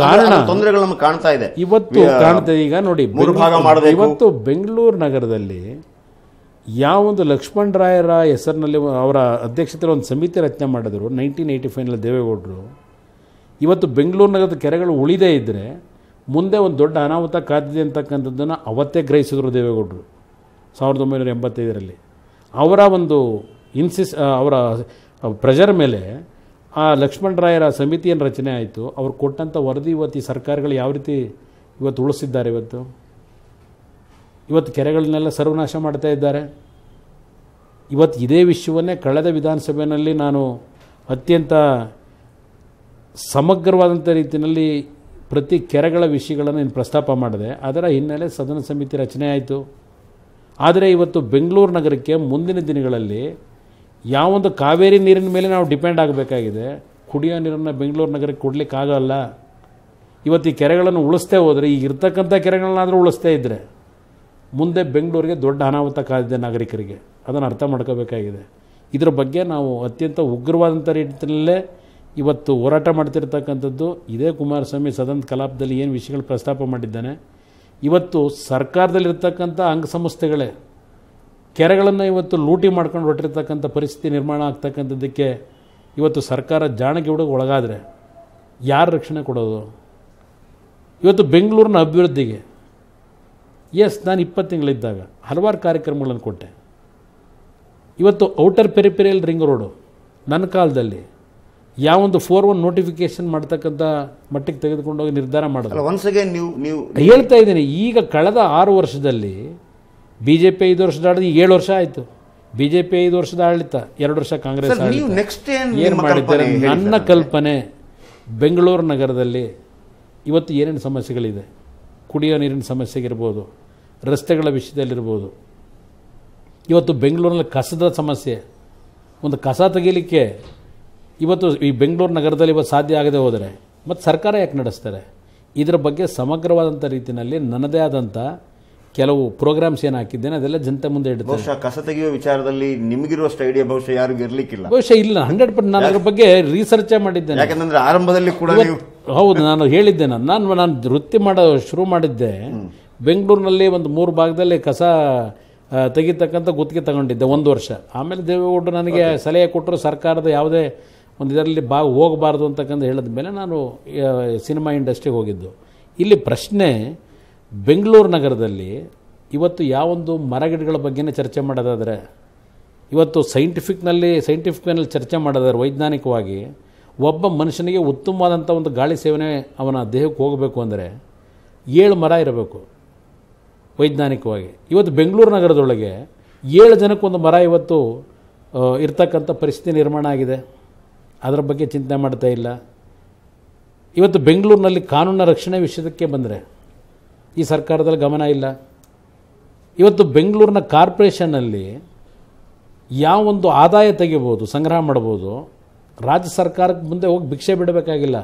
ಕಾರಣ ತೊಂದರೆಗಳು ಕಾಣ್ತಾ ಇದೆ, ಇವತ್ತು ಕಾಣ್ತದೆ. ಈಗ ನೋಡಿ, ಇವತ್ತು ಬೆಂಗಳೂರು ನಗರದಲ್ಲಿ ಯಾವೊಂದು ಲಕ್ಷ್ಮಣರಾಯರ ಹೆಸರಿನಲ್ಲಿ ಅವರ ಅಧ್ಯಕ್ಷತೆಯಲ್ಲಿ ಒಂದು ಸಮಿತಿ ರಚನೆ ಮಾಡಿದ್ರು 1985ನಲ್ಲಿ ದೇವೇಗೌಡರು. ಇವತ್ತು ಬೆಂಗಳೂರು ನಗರದ ಕೆರೆಗಳು ಉಳಿದೇ ಇದ್ದರೆ ಮುಂದೆ ಒಂದು ದೊಡ್ಡ ಅನಾಹುತ ಕಾದಿದೆ ಅಂತಕ್ಕಂಥದ್ದನ್ನು ಅವತ್ತೇ ಗ್ರಹಿಸಿದ್ರು ದೇವೇಗೌಡರು 1985ರಲ್ಲಿ. ಅವರ ಒಂದು ಅವರ ಪ್ರೆಷರ್ ಮೇಲೆ ಆ ಲಕ್ಷ್ಮಣರಾಯರ ಸಮಿತಿಯನ್ನು ರಚನೆ ಆಯಿತು. ಅವ್ರು ಕೊಟ್ಟಂಥ ವರದಿ ಇವತ್ತು ಈ ಸರ್ಕಾರಗಳು ಯಾವ ರೀತಿ ಇವತ್ತು ಉಳಿಸಿದ್ದಾರೆ. ಇವತ್ತು ಕೆರೆಗಳನ್ನೆಲ್ಲ ಸರ್ವನಾಶ ಮಾಡ್ತಾ ಇದ್ದಾರೆ. ಇವತ್ತು ಇದೇ ವಿಷಯವನ್ನೇ ಕಳೆದ ವಿಧಾನಸಭೆಯಲ್ಲಿ ನಾನು ಅತ್ಯಂತ ಸಮಗ್ರವಾದಂಥ ರೀತಿಯಲ್ಲಿ ಪ್ರತಿ ಕೆರೆಗಳ ವಿಷಯಗಳನ್ನು ಪ್ರಸ್ತಾಪ ಮಾಡಿದೆ. ಅದರ ಹಿನ್ನೆಲೆ ಸದನ ಸಮಿತಿ ರಚನೆ ಆಯಿತು. ಆದರೆ ಇವತ್ತು ಬೆಂಗಳೂರು ನಗರಕ್ಕೆ ಮುಂದಿನ ದಿನಗಳಲ್ಲಿ ಯಾವೊಂದು ಕಾವೇರಿ ನೀರಿನ ಮೇಲೆ ನಾವು ಡಿಪೆಂಡ್ ಆಗಬೇಕಾಗಿದೆ. ಕುಡಿಯೋ ನೀರನ್ನು ಬೆಂಗಳೂರು ನಗರಕ್ಕೆ ಕೊಡಲಿಕ್ಕಾಗಲ್ಲ. ಇವತ್ತು ಈ ಕೆರೆಗಳನ್ನು ಉಳಿಸ್ತೇ ಹೋದರೆ, ಈಗ ಇರ್ತಕ್ಕಂಥ ಕೆರೆಗಳನ್ನಾದರೂ ಉಳಿಸ್ತೇ ಇದ್ದರೆ ಮುಂದೆ ಬೆಂಗಳೂರಿಗೆ ದೊಡ್ಡ ಅನಾಹುತ ಕಾದಿದೆ ನಾಗರಿಕರಿಗೆ. ಅದನ್ನು ಅರ್ಥ ಮಾಡ್ಕೋಬೇಕಾಗಿದೆ. ಇದರ ಬಗ್ಗೆ ನಾವು ಅತ್ಯಂತ ಉಗ್ರವಾದಂಥ ರೀತಿಯಲ್ಲೇ ಇವತ್ತು ಹೋರಾಟ ಮಾಡ್ತಿರ್ತಕ್ಕಂಥದ್ದು. ಇದೇ ಕುಮಾರಸ್ವಾಮಿ ಸದನದ ಕಲಾಪದಲ್ಲಿ ಏನು ವಿಷಯಗಳು ಪ್ರಸ್ತಾಪ ಮಾಡಿದ್ದಾನೆ. ಇವತ್ತು ಸರ್ಕಾರದಲ್ಲಿರ್ತಕ್ಕಂಥ ಅಂಗಸಂಸ್ಥೆಗಳೇ ಕೆರೆಗಳನ್ನು ಇವತ್ತು ಲೂಟಿ ಮಾಡ್ಕೊಂಡು ಹೊರಟಿರ್ತಕ್ಕಂಥ ಪರಿಸ್ಥಿತಿ ನಿರ್ಮಾಣ ಆಗ್ತಕ್ಕಂಥದ್ದಕ್ಕೆ ಇವತ್ತು ಸರ್ಕಾರ ಜಾಣಗೆವುಡಿಗೆ ಒಳಗಾದರೆ ಯಾರು ರಕ್ಷಣೆ ಕೊಡೋದು? ಇವತ್ತು ಬೆಂಗಳೂರಿನ ಅಭಿವೃದ್ಧಿಗೆ ನಾನು 20 ತಿಂಗಳಿದ್ದಾಗ ಹಲವಾರು ಕಾರ್ಯಕ್ರಮಗಳನ್ನು ಕೊಟ್ಟೆ. ಇವತ್ತು ಔಟರ್ ಪೆರಿಫೆರಿಯಲ್ ರಿಂಗ್ ರೋಡು ನನ್ನ ಕಾಲದಲ್ಲಿ ಯಾವೊಂದು 4-1 ನೋಟಿಫಿಕೇಶನ್ ಮಾಡ್ತಕ್ಕಂಥ ಮಟ್ಟಿಗೆ ತೆಗೆದುಕೊಂಡೋಗಿ ನಿರ್ಧಾರ ಮಾಡೋದು. ನೀವು ಹೇಳ್ತಾ ಇದ್ದೀನಿ. ಈಗ ಕಳೆದ 6 ವರ್ಷದಲ್ಲಿ BJP 5 ವರ್ಷದ ಆಡಳಿತ, 7 ವರ್ಷ ಆಯಿತು. BJP 5 ವರ್ಷದ ಆಡಳಿತ, 2 ವರ್ಷ ಕಾಂಗ್ರೆಸ್ ಏನು ಮಾಡಿದ್ದಾರೆ? ನನ್ನ ಕಲ್ಪನೆ ಬೆಂಗಳೂರು ನಗರದಲ್ಲಿ ಇವತ್ತು ಏನೇನು ಸಮಸ್ಯೆಗಳಿದೆ, ಕುಡಿಯೋ ನೀರಿನ ಸಮಸ್ಯೆಗಿರ್ಬೋದು, ರಸ್ತೆಗಳ ವಿಷಯದಲ್ಲಿರ್ಬೋದು, ಇವತ್ತು ಬೆಂಗಳೂರಿನಲ್ಲಿ ಕಸದ ಸಮಸ್ಯೆ, ಒಂದು ಕಸ ತೆಗೀಲಿಕ್ಕೆ ಇವತ್ತು ಈ ಬೆಂಗಳೂರು ನಗರದಲ್ಲಿ ಇವತ್ತು ಸಾಧ್ಯ ಆಗದೆ ಹೋದರೆ ಮತ್ತು ಸರ್ಕಾರ ಯಾಕೆ ನಡೆಸ್ತಾರೆ? ಇದರ ಬಗ್ಗೆ ಸಮಗ್ರವಾದಂಥ ರೀತಿಯಲ್ಲಿ ನನ್ನದೇ ಆದಂಥ ಕೆಲವು ಪ್ರೋಗ್ರಾಮ್ಸ್ ಏನು ಹಾಕಿದ್ದೇನೆ, ಅದೆಲ್ಲ ಜನತೆ ಮುಂದೆ ಇಡ್ತೇನೆ. ಬಹುಶಃ ಕಸ ತೆಗೆಯುವ ವಿಚಾರದಲ್ಲಿ ನಿಮಗಿರುವಷ್ಟು ಐಡಿಯಾ ಬಹುಶಃ ಯಾರಿಗೂ ಇರಲಿಕ್ಕಿಲ್ಲ. ಬಹುಶಃ ಇಲ್ಲ, 100% ನಾನು ಅದ್ರ ಬಗ್ಗೆ ರಿಸರ್ಚೇ ಮಾಡಿದ್ದೇನೆ. ಯಾಕಂದ್ರೆ ಆರಂಭದಲ್ಲಿ ಕೂಡ ಹೌದು, ನಾನು ಹೇಳಿದ್ದೆ. ನಾನು ವೃತ್ತಿ ಶುರು ಮಾಡಿದ್ದೆ ಬೆಂಗಳೂರಿನಲ್ಲಿ ಒಂದು 3 ಭಾಗದಲ್ಲಿ ಕಸ ತೆಗಿತಕ್ಕಂಥ ಗುತ್ತಿಗೆ ತಗೊಂಡಿದ್ದೆ 1 ವರ್ಷ. ಆಮೇಲೆ ದೇವೇಗೌಡರು ನನಗೆ ಸಲಹೆ ಕೊಟ್ಟರು, ಸರ್ಕಾರದ ಯಾವುದೇ ಒಂದು ಇದರಲ್ಲಿ ಹೋಗಬಾರ್ದು ಅಂತಕ್ಕಂಥ ಹೇಳಿದ ಮೇಲೆ ನಾನು ಸಿನಿಮಾ ಇಂಡಸ್ಟ್ರಿಗೆ ಹೋಗಿದ್ದು. ಇಲ್ಲಿ ಪ್ರಶ್ನೆ, ಬೆಂಗಳೂರು ನಗರದಲ್ಲಿ ಇವತ್ತು ಯಾವೊಂದು ಮರಗಿಡಗಳ ಬಗ್ಗೆನೇ ಚರ್ಚೆ ಮಾಡೋದಾದರೆ, ಇವತ್ತು ಸೈಂಟಿಫಿಕ್ನಲ್ಲಿ ಚರ್ಚೆ ಮಾಡೋದಾದ್ರೆ ವೈಜ್ಞಾನಿಕವಾಗಿ ಒಬ್ಬ ಮನುಷ್ಯನಿಗೆ ಉತ್ತಮವಾದಂಥ ಒಂದು ಗಾಳಿ ಸೇವನೆ ಅವನ ದೇಹಕ್ಕೆ ಹೋಗಬೇಕು ಅಂದರೆ 7 ಮರ ಇರಬೇಕು ವೈಜ್ಞಾನಿಕವಾಗಿ. ಇವತ್ತು ಬೆಂಗಳೂರು ನಗರದೊಳಗೆ 7 ಜನಕ್ಕೊಂದು ಮರ ಇವತ್ತು ಇರ್ತಕ್ಕಂಥ ಪರಿಸ್ಥಿತಿ ನಿರ್ಮಾಣ ಆಗಿದೆ. ಅದರ ಬಗ್ಗೆ ಚಿಂತೆ ಮಾಡ್ತಾ ಇಲ್ಲ. ಇವತ್ತು ಬೆಂಗಳೂರಿನಲ್ಲಿ ಕಾನೂನಿನ ರಕ್ಷಣೆ ವಿಷಯಕ್ಕೆ ಬಂದರೆ ಈ ಸರ್ಕಾರದಲ್ಲಿ ಗಮನ ಇಲ್ಲ. ಇವತ್ತು ಬೆಂಗಳೂರಿನ ಕಾರ್ಪೊರೇಷನ್ನಲ್ಲಿ ಯಾವೊಂದು ಆದಾಯ ತೆಗಿಬೋದು, ಸಂಗ್ರಹ ಮಾಡ್ಬೋದು, ರಾಜ್ಯ ಸರ್ಕಾರಕ್ಕೆ ಮುಂದೆ ಹೋಗಿ ಭಿಕ್ಷೆ ಬಿಡಬೇಕಾಗಿಲ್ಲ.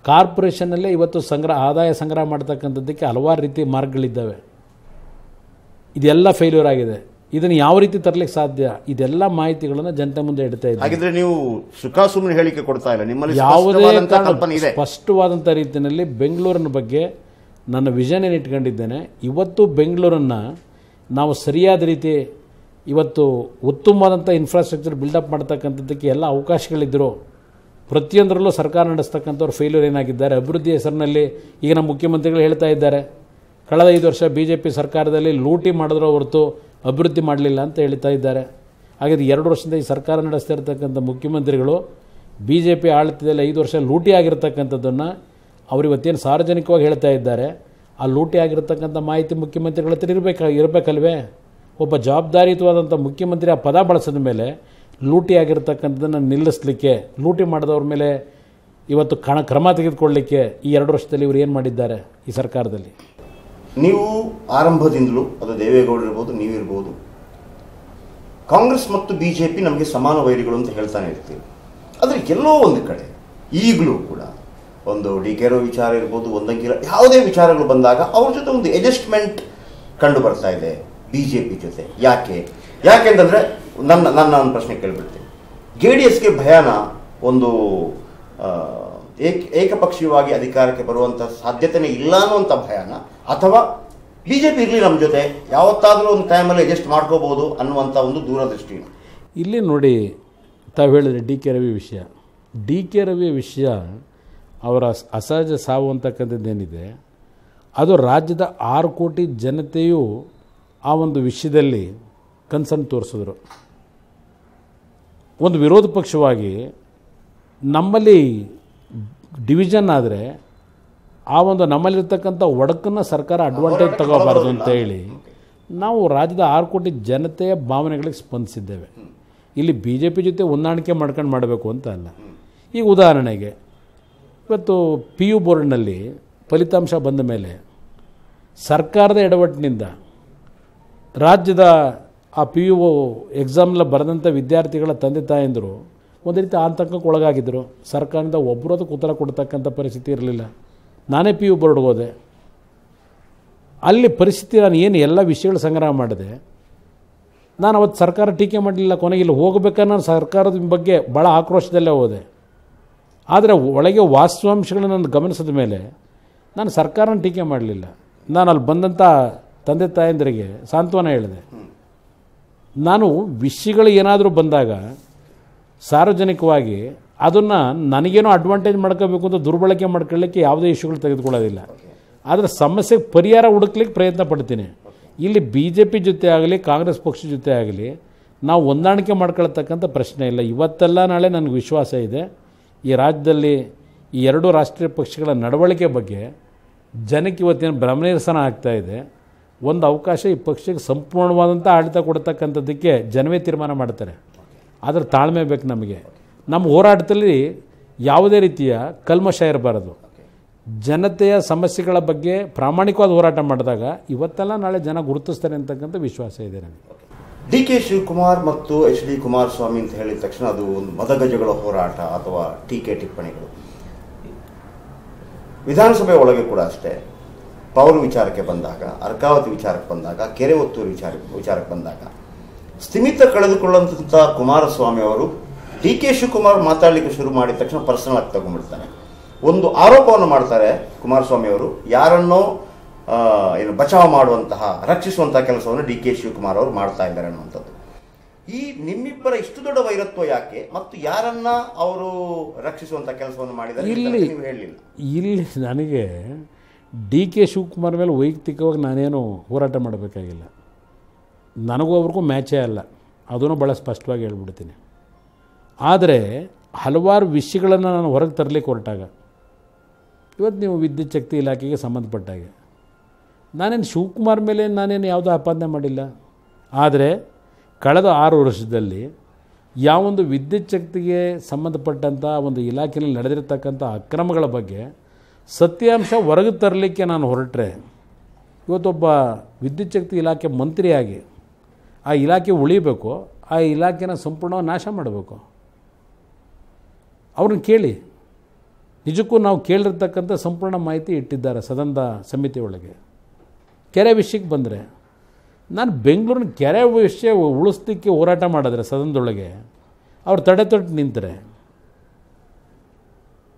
ಕಾರ್ಪೊರೇಷನ್ನಲ್ಲೇ ಇವತ್ತು ಆದಾಯ ಸಂಗ್ರಹ ಮಾಡ್ತಕ್ಕಂಥದ್ದಕ್ಕೆ ಹಲವಾರು ರೀತಿ ಮಾರ್ಗಗಳಿದ್ದಾವೆ. ಇದೆಲ್ಲ ಫೇಲ್ಯೂರ್ ಆಗಿದೆ. ಇದನ್ನು ಯಾವ ರೀತಿ ತರಲಿಕ್ಕೆ ಸಾಧ್ಯ? ಇದೆಲ್ಲ ಮಾಹಿತಿಗಳನ್ನು ಜನತೆ ಮುಂದೆ ಇಡ್ತಾ ಇದ್ದಾರೆ. ಹಾಗಿದ್ರೆ ನೀವು ಸುಖಾಸುಮ್ಮನೆ ಹೇಳಿಕೆ ಕೊಡ್ತಾ ಇಲ್ಲ, ನಿಮ್ಮಲ್ಲಿ ಯಾವುದೇ ಸ್ಪಷ್ಟವಾದಂಥ ರೀತಿಯಲ್ಲಿ ಬೆಂಗಳೂರಿನ ಬಗ್ಗೆ ನನ್ನ ವಿಷನ್ ಏನು ಇಟ್ಕೊಂಡಿದ್ದೇನೆ. ಇವತ್ತು ಬೆಂಗಳೂರನ್ನು ನಾವು ಸರಿಯಾದ ರೀತಿ ಇವತ್ತು ಉತ್ತಮವಾದಂಥ ಇನ್ಫ್ರಾಸ್ಟ್ರಕ್ಚರ್ ಬಿಲ್ಡಪ್ ಮಾಡ್ತಕ್ಕಂಥದ್ದಕ್ಕೆ ಎಲ್ಲ ಅವಕಾಶಗಳಿದ್ದರು. ಪ್ರತಿಯೊಂದರಲ್ಲೂ ಸರ್ಕಾರ ನಡೆಸ್ತಕ್ಕಂಥವ್ರು ಫೇಲ್ಯೂರ್ ಏನಾಗಿದ್ದಾರೆ. ಅಭಿವೃದ್ಧಿ ಹೆಸರಿನಲ್ಲಿ ಈಗ ನಮ್ಮ ಮುಖ್ಯಮಂತ್ರಿಗಳು ಹೇಳ್ತಾ ಇದ್ದಾರೆ, ಕಳೆದ 5 ವರ್ಷ BJP ಸರ್ಕಾರದಲ್ಲಿ ಲೂಟಿ ಮಾಡಿದ್ರೂ ಹೊರತು ಅಭಿವೃದ್ಧಿ ಮಾಡಲಿಲ್ಲ ಅಂತ ಹೇಳ್ತಾ ಇದ್ದಾರೆ. ಹಾಗಾದರೆ 2 ವರ್ಷದಿಂದ ಈ ಸರ್ಕಾರ ನಡೆಸ್ತಾ ಇರ್ತಕ್ಕಂಥ ಮುಖ್ಯಮಂತ್ರಿಗಳು BJP ಆಡಳಿತದಲ್ಲಿ 5 ವರ್ಷ ಲೂಟಿ ಆಗಿರ್ತಕ್ಕಂಥದ್ದನ್ನು ಅವರು ಇವತ್ತೇನು ಸಾರ್ವಜನಿಕವಾಗಿ ಹೇಳ್ತಾ ಇದ್ದಾರೆ. ಆ ಲೂಟಿ ಆಗಿರ್ತಕ್ಕಂಥ ಮಾಹಿತಿ ಮುಖ್ಯಮಂತ್ರಿಗಳ ಹತ್ರ ಇರಬೇಕಲ್ವೇ? ಒಬ್ಬ ಜವಾಬ್ದಾರಿಯುತವಾದಂಥ ಮುಖ್ಯಮಂತ್ರಿ ಆ ಪದ ಬಳಸಿದ ಮೇಲೆ ಲೂಟಿ ಆಗಿರ್ತಕ್ಕಂಥದ್ದನ್ನು ನಿಲ್ಲಿಸಲಿಕ್ಕೆ, ಲೂಟಿ ಮಾಡಿದವ್ರ ಮೇಲೆ ಇವತ್ತು ಕ್ರಮ ತೆಗೆದುಕೊಳ್ಳಲಿಕ್ಕೆ ಈ 2 ವರ್ಷದಲ್ಲಿ ಇವರು ಏನು ಮಾಡಿದ್ದಾರೆ ಈ ಸರ್ಕಾರದಲ್ಲಿ? ನೀವು ಆರಂಭದಿಂದಲೂ, ಅದು ದೇವೇಗೌಡರು ಇರ್ಬೋದು, ನೀವಿರ್ಬೋದು, ಕಾಂಗ್ರೆಸ್ ಮತ್ತು BJP ನಮಗೆ ಸಮಾನ ವೈರಿಗಳು ಅಂತ ಹೇಳ್ತಾನೆ ಇರ್ತೀವಿ. ಆದರೆ ಎಲ್ಲೋ ಒಂದು ಕಡೆ ಈಗಲೂ ಕೂಡ ಒಂದು DK ರಾವ್ ವಿಚಾರ ಇರ್ಬೋದು, ಒಂದಂಕಿರ ಯಾವುದೇ ವಿಚಾರಗಳು ಬಂದಾಗ ಅವ್ರ ಜೊತೆ ಒಂದು ಅಡ್ಜಸ್ಟ್ಮೆಂಟ್ ಕಂಡು ಬರ್ತಾ ಇದೆ BJP ಜೊತೆ. ಯಾಕೆಂತಂದರೆ ನನ್ನ ಒಂದು ಪ್ರಶ್ನೆ ಕೇಳಿಬಿಡ್ತೀನಿ. JDSಗೆ ಭಯಾನ ಒಂದು ಏಕಪಕ್ಷೀಯವಾಗಿ ಅಧಿಕಾರಕ್ಕೆ ಬರುವಂಥ ಸಾಧ್ಯತೆನೇ ಇಲ್ಲ ಅನ್ನುವಂಥ ಭಯಾನ, ಅಥವಾ BJP ಇರಲಿ ನಮ್ಮ ಜೊತೆ ಯಾವತ್ತಾದರೂ ಒಂದು ಟೈಮಲ್ಲಿ ಅಡ್ಜಸ್ಟ್ ಮಾಡ್ಕೋಬೋದು ಅನ್ನುವಂಥ ಒಂದು ದೂರದೃಷ್ಟಿ? ಇಲ್ಲಿ ನೋಡಿ, ತಾವು ಹೇಳಿದ್ರೆ DK ರವಿ ವಿಷಯ. DK ರವಿ ವಿಷಯ, ಅವರ ಅಸಹಜ ಸಾವು ಅಂತಕ್ಕಂಥದ್ದೇನಿದೆ, ಅದು ರಾಜ್ಯದ 6 ಕೋಟಿ ಜನತೆಯು ಆ ಒಂದು ವಿಷಯದಲ್ಲಿ ಕನ್ಸರ್ನ್ ತೋರಿಸಿದ್ರು. ಒಂದು ವಿರೋಧ ಪಕ್ಷವಾಗಿ ನಮ್ಮಲ್ಲಿ ಡಿವಿಷನ್ ಆದರೆ ಆ ಒಂದು ನಮ್ಮಲ್ಲಿರ್ತಕ್ಕಂಥ ಒಡಕನ್ನು ಸರ್ಕಾರ ಅಡ್ವಾಂಟೇಜ್ ತಗೋಬಾರ್ದು ಅಂತ ಹೇಳಿ ನಾವು ರಾಜ್ಯದ 6 ಕೋಟಿ ಜನತೆಯ ಭಾವನೆಗಳಿಗೆ ಸ್ಪಂದಿಸಿದ್ದೇವೆ. ಇಲ್ಲಿ BJP ಜೊತೆ ಹೊಂದಾಣಿಕೆ ಮಾಡ್ಕೊಂಡು ಮಾಡಬೇಕು ಅಂತ ಅಲ್ಲ. ಈಗ ಉದಾಹರಣೆಗೆ ಇವತ್ತು PU ಬೋರ್ಡ್ನಲ್ಲಿ ಫಲಿತಾಂಶ ಬಂದ ಮೇಲೆ ಸರ್ಕಾರದ ಎಡವಟ್ಟಿನಿಂದ ರಾಜ್ಯದ ಆ PU ಎಕ್ಸಾಮ್ಲ ಬರೆದಂಥ ವಿದ್ಯಾರ್ಥಿಗಳ ತಂದೆ ತಾಯಂದರು ಒಂದು ರೀತಿ ಆತಂಕಕ್ಕೆ ಒಳಗಾಗಿದ್ದರು. ಸರ್ಕಾರದಿಂದ ಒಬ್ಬರದಕ್ಕೆ ಉತ್ತರ ಕೊಡ್ತಕ್ಕಂಥ ಪರಿಸ್ಥಿತಿ ಇರಲಿಲ್ಲ. ನಾನೇ PU ಬೋರ್ಡ್ಗೆ ಹೋದೆ. ಅಲ್ಲಿ ಪರಿಸ್ಥಿತಿ, ನಾನು ಏನು ಎಲ್ಲ ವಿಷಯಗಳು ಸಂಗ್ರಹ ಮಾಡಿದೆ. ನಾನು ಅವತ್ತು ಸರ್ಕಾರ ಟೀಕೆ ಮಾಡಲಿಲ್ಲ. ಕೊನೆಗೆ ಇಲ್ಲಿ ಹೋಗಬೇಕನ್ನೋ ಸರ್ಕಾರದ ಬಗ್ಗೆ ಭಾಳ ಆಕ್ರೋಶದಲ್ಲೇ ಹೋದೆ. ಆದರೆ ಒಳಗೆ ವಾಸ್ತವಾಂಶಗಳನ್ನು ನಾನು ಗಮನಿಸಿದ ಮೇಲೆ ನಾನು ಸರ್ಕಾರನ ಟೀಕೆ ಮಾಡಲಿಲ್ಲ. ನಾನು ಅಲ್ಲಿ ಬಂದಂಥ ತಂದೆ ತಾಯಂದರಿಗೆ ಸಾಂತ್ವನ ಹೇಳಿದೆ. ನಾನು ವಿಷಯಗಳು ಏನಾದರೂ ಬಂದಾಗ ಸಾರ್ವಜನಿಕವಾಗಿ ಅದನ್ನು ನನಗೇನೋ ಅಡ್ವಾಂಟೇಜ್ ಮಾಡ್ಕೋಬೇಕು ಅಂತ ದುರ್ಬಳಕೆ ಮಾಡ್ಕೊಳ್ಳಿಕ್ಕೆ ಯಾವುದೇ ಇಶ್ಯೂಗಳು ತೆಗೆದುಕೊಳ್ಳೋದಿಲ್ಲ. ಆದರೆ ಸಮಸ್ಯೆಗೆ ಪರಿಹಾರ ಹುಡುಕ್ಲಿಕ್ಕೆ ಪ್ರಯತ್ನ ಪಡ್ತೀನಿ. ಇಲ್ಲಿ BJP ಜೊತೆ ಆಗಲಿ ಕಾಂಗ್ರೆಸ್ ಪಕ್ಷದ ಜೊತೆ ಆಗಲಿ ನಾವು ಹೊಂದಾಣಿಕೆ ಮಾಡ್ಕೊಳ್ತಕ್ಕಂಥ ಪ್ರಶ್ನೆ ಇಲ್ಲ. ಇವತ್ತೆಲ್ಲ ನಾಳೆ ನನಗೆ ವಿಶ್ವಾಸ ಇದೆ, ಈ ರಾಜ್ಯದಲ್ಲಿ ಈ 2 ರಾಷ್ಟ್ರೀಯ ಪಕ್ಷಗಳ ನಡವಳಿಕೆ ಬಗ್ಗೆ ಜನಕ್ಕೆ ಇವತ್ತೇನು ಭ್ರಮನಿರಸನ ಆಗ್ತಾಯಿದೆ. ಒಂದು ಅವಕಾಶ ಈ ಪಕ್ಷಕ್ಕೆ ಸಂಪೂರ್ಣವಾದಂಥ ಆಡಳಿತ ಕೊಡ್ತಕ್ಕಂಥದ್ದಕ್ಕೆ ಜನವೇ ತೀರ್ಮಾನ ಮಾಡ್ತಾರೆ. ಆದರೆ ತಾಳ್ಮೆ ಬೇಕು ನಮಗೆ. ನಮ್ಮ ಹೋರಾಟದಲ್ಲಿ ಯಾವುದೇ ರೀತಿಯ ಕಲ್ಮಶ ಇರಬಾರದು. ಜನತೆಯ ಸಮಸ್ಯೆಗಳ ಬಗ್ಗೆ ಪ್ರಾಮಾಣಿಕವಾದ ಹೋರಾಟ ಮಾಡಿದಾಗ ಇವತ್ತೆಲ್ಲ ನಾಳೆ ಜನ ಗುರುತಿಸ್ತಾರೆ ಅಂತಕ್ಕಂಥ ವಿಶ್ವಾಸ ಇದೆ ನನಗೆ. DK ಶಿವಕುಮಾರ್ ಮತ್ತು HD ಕುಮಾರಸ್ವಾಮಿ ಅಂತ ಹೇಳಿದ ತಕ್ಷಣ ಅದು ಒಂದು ಮದಗಜಗಳ ಹೋರಾಟ ಅಥವಾ ಟೀಕೆ ಟಿಪ್ಪಣಿಗಳು. ವಿಧಾನಸಭೆ ಒಳಗೆ ಕೂಡ ಅಷ್ಟೇ, ಪವರ್ ವಿಚಾರಕ್ಕೆ ಬಂದಾಗ, ಅರ್ಕಾವತಿ ವಿಚಾರಕ್ಕೆ ಬಂದಾಗ, ಕೆರೆ ಒತ್ತೂರು ವಿಚಾರಕ್ಕೆ ಬಂದಾಗ ಸ್ಥಿಮಿತ ಕಳೆದುಕೊಳ್ಳುವಂಥ ಕುಮಾರಸ್ವಾಮಿ ಅವರು DK ಶಿವಕುಮಾರ್ ಮಾತಾಡಲಿಕ್ಕೆ ಶುರು ಮಾಡಿದ ತಕ್ಷಣ ಪರ್ಸನಲ್ ಆಗಿ ತಗೊಂಡ್ಬಿಡ್ತಾನೆ. ಒಂದು ಆರೋಪವನ್ನು ಮಾಡ್ತಾರೆ ಕುಮಾರಸ್ವಾಮಿ ಅವರು, ಯಾರನ್ನೋ ಏನು ಬಚಾವ್ ಮಾಡುವಂತಹ, ರಕ್ಷಿಸುವಂತಹ ಕೆಲಸವನ್ನು DK ಶಿವಕುಮಾರ್ ಅವರು ಮಾಡ್ತಾ ಇದ್ದಾರೆ ಅನ್ನುವಂಥದ್ದು. ಈ ನಿಮ್ಮಿಬ್ಬರ ಇಷ್ಟು ದೊಡ್ಡ ವೈರತ್ವ ಯಾಕೆ, ಮತ್ತು ಯಾರನ್ನ ಅವರು ರಕ್ಷಿಸುವಂತಹ ಕೆಲಸವನ್ನು ಮಾಡಿದ್ದಾರೆ ನೀವು ಹೇಳಲಿಲ್ಲ. ಇಲ್ಲಿ ನನಗೆ DK ಶಿವಕುಮಾರ್ ಮೇಲೆ ವೈಯಕ್ತಿಕವಾಗಿ ನಾನೇನು ಹೋರಾಟ ಮಾಡಬೇಕಾಗಿಲ್ಲ. ನನಗೂ ಅವ್ರಿಗೂ ಮ್ಯಾಚೇ ಅಲ್ಲ, ಅದನ್ನು ಭಾಳ ಸ್ಪಷ್ಟವಾಗಿ ಹೇಳ್ಬಿಡ್ತೀನಿ. ಆದರೆ ಹಲವಾರು ವಿಷಯಗಳನ್ನು ನಾನು ಹೊರಗೆ ತರಲಿಕ್ಕೆ ಹೊರಟಾಗ, ಇವತ್ತು ನೀವು ವಿದ್ಯುತ್ ಶಕ್ತಿ ಇಲಾಖೆಗೆ ಸಂಬಂಧಪಟ್ಟಾಗೆ ನಾನೇನು ಶಿವಕುಮಾರ್ ಮೇಲೆ ನಾನೇನು ಯಾವುದೋ ಆಪಾದನೆ ಮಾಡಿಲ್ಲ. ಆದರೆ ಕಳೆದ 6 ವರ್ಷದಲ್ಲಿ ಯಾವೊಂದು ವಿದ್ಯುತ್ ಶಕ್ತಿಗೆ ಸಂಬಂಧಪಟ್ಟಂಥ ಒಂದು ಇಲಾಖೆಯಲ್ಲಿ ನಡೆದಿರ್ತಕ್ಕಂಥ ಅಕ್ರಮಗಳ ಬಗ್ಗೆ ಸತ್ಯಾಂಶ ಹೊರಗೆ ತರಲಿಕ್ಕೆ ನಾನು ಹೊರಟ್ರೆ, ಇವತ್ತೊಬ್ಬ ವಿದ್ಯುತ್ ಶಕ್ತಿ ಇಲಾಖೆ ಮಂತ್ರಿಯಾಗಿ ಆ ಇಲಾಖೆ ಉಳಿಬೇಕು, ಆ ಇಲಾಖೆನ ಸಂಪೂರ್ಣವಾಗಿ ನಾಶ ಮಾಡಬೇಕು. ಅವ್ರನ್ನ ಕೇಳಿ, ನಿಜಕ್ಕೂ ನಾವು ಕೇಳಿರ್ತಕ್ಕಂಥ ಸಂಪೂರ್ಣ ಮಾಹಿತಿ ಇಟ್ಟಿದ್ದಾರೆ ಸದನದ ಸಮಿತಿ ಒಳಗೆ. ಕೆರೆ ವಿಷಯಕ್ಕೆ ಬಂದರೆ, ನಾನು ಬೆಂಗಳೂರಿನ ಕೆರೆ ವಿಷಯ ಉಳಿಸ್ಲಿಕ್ಕೆ ಹೋರಾಟ ಮಾಡಿದ್ರೆ ಸದನದೊಳಗೆ ಅವ್ರು ತಡೆತೊಟ್ಟು ನಿಂತರೆ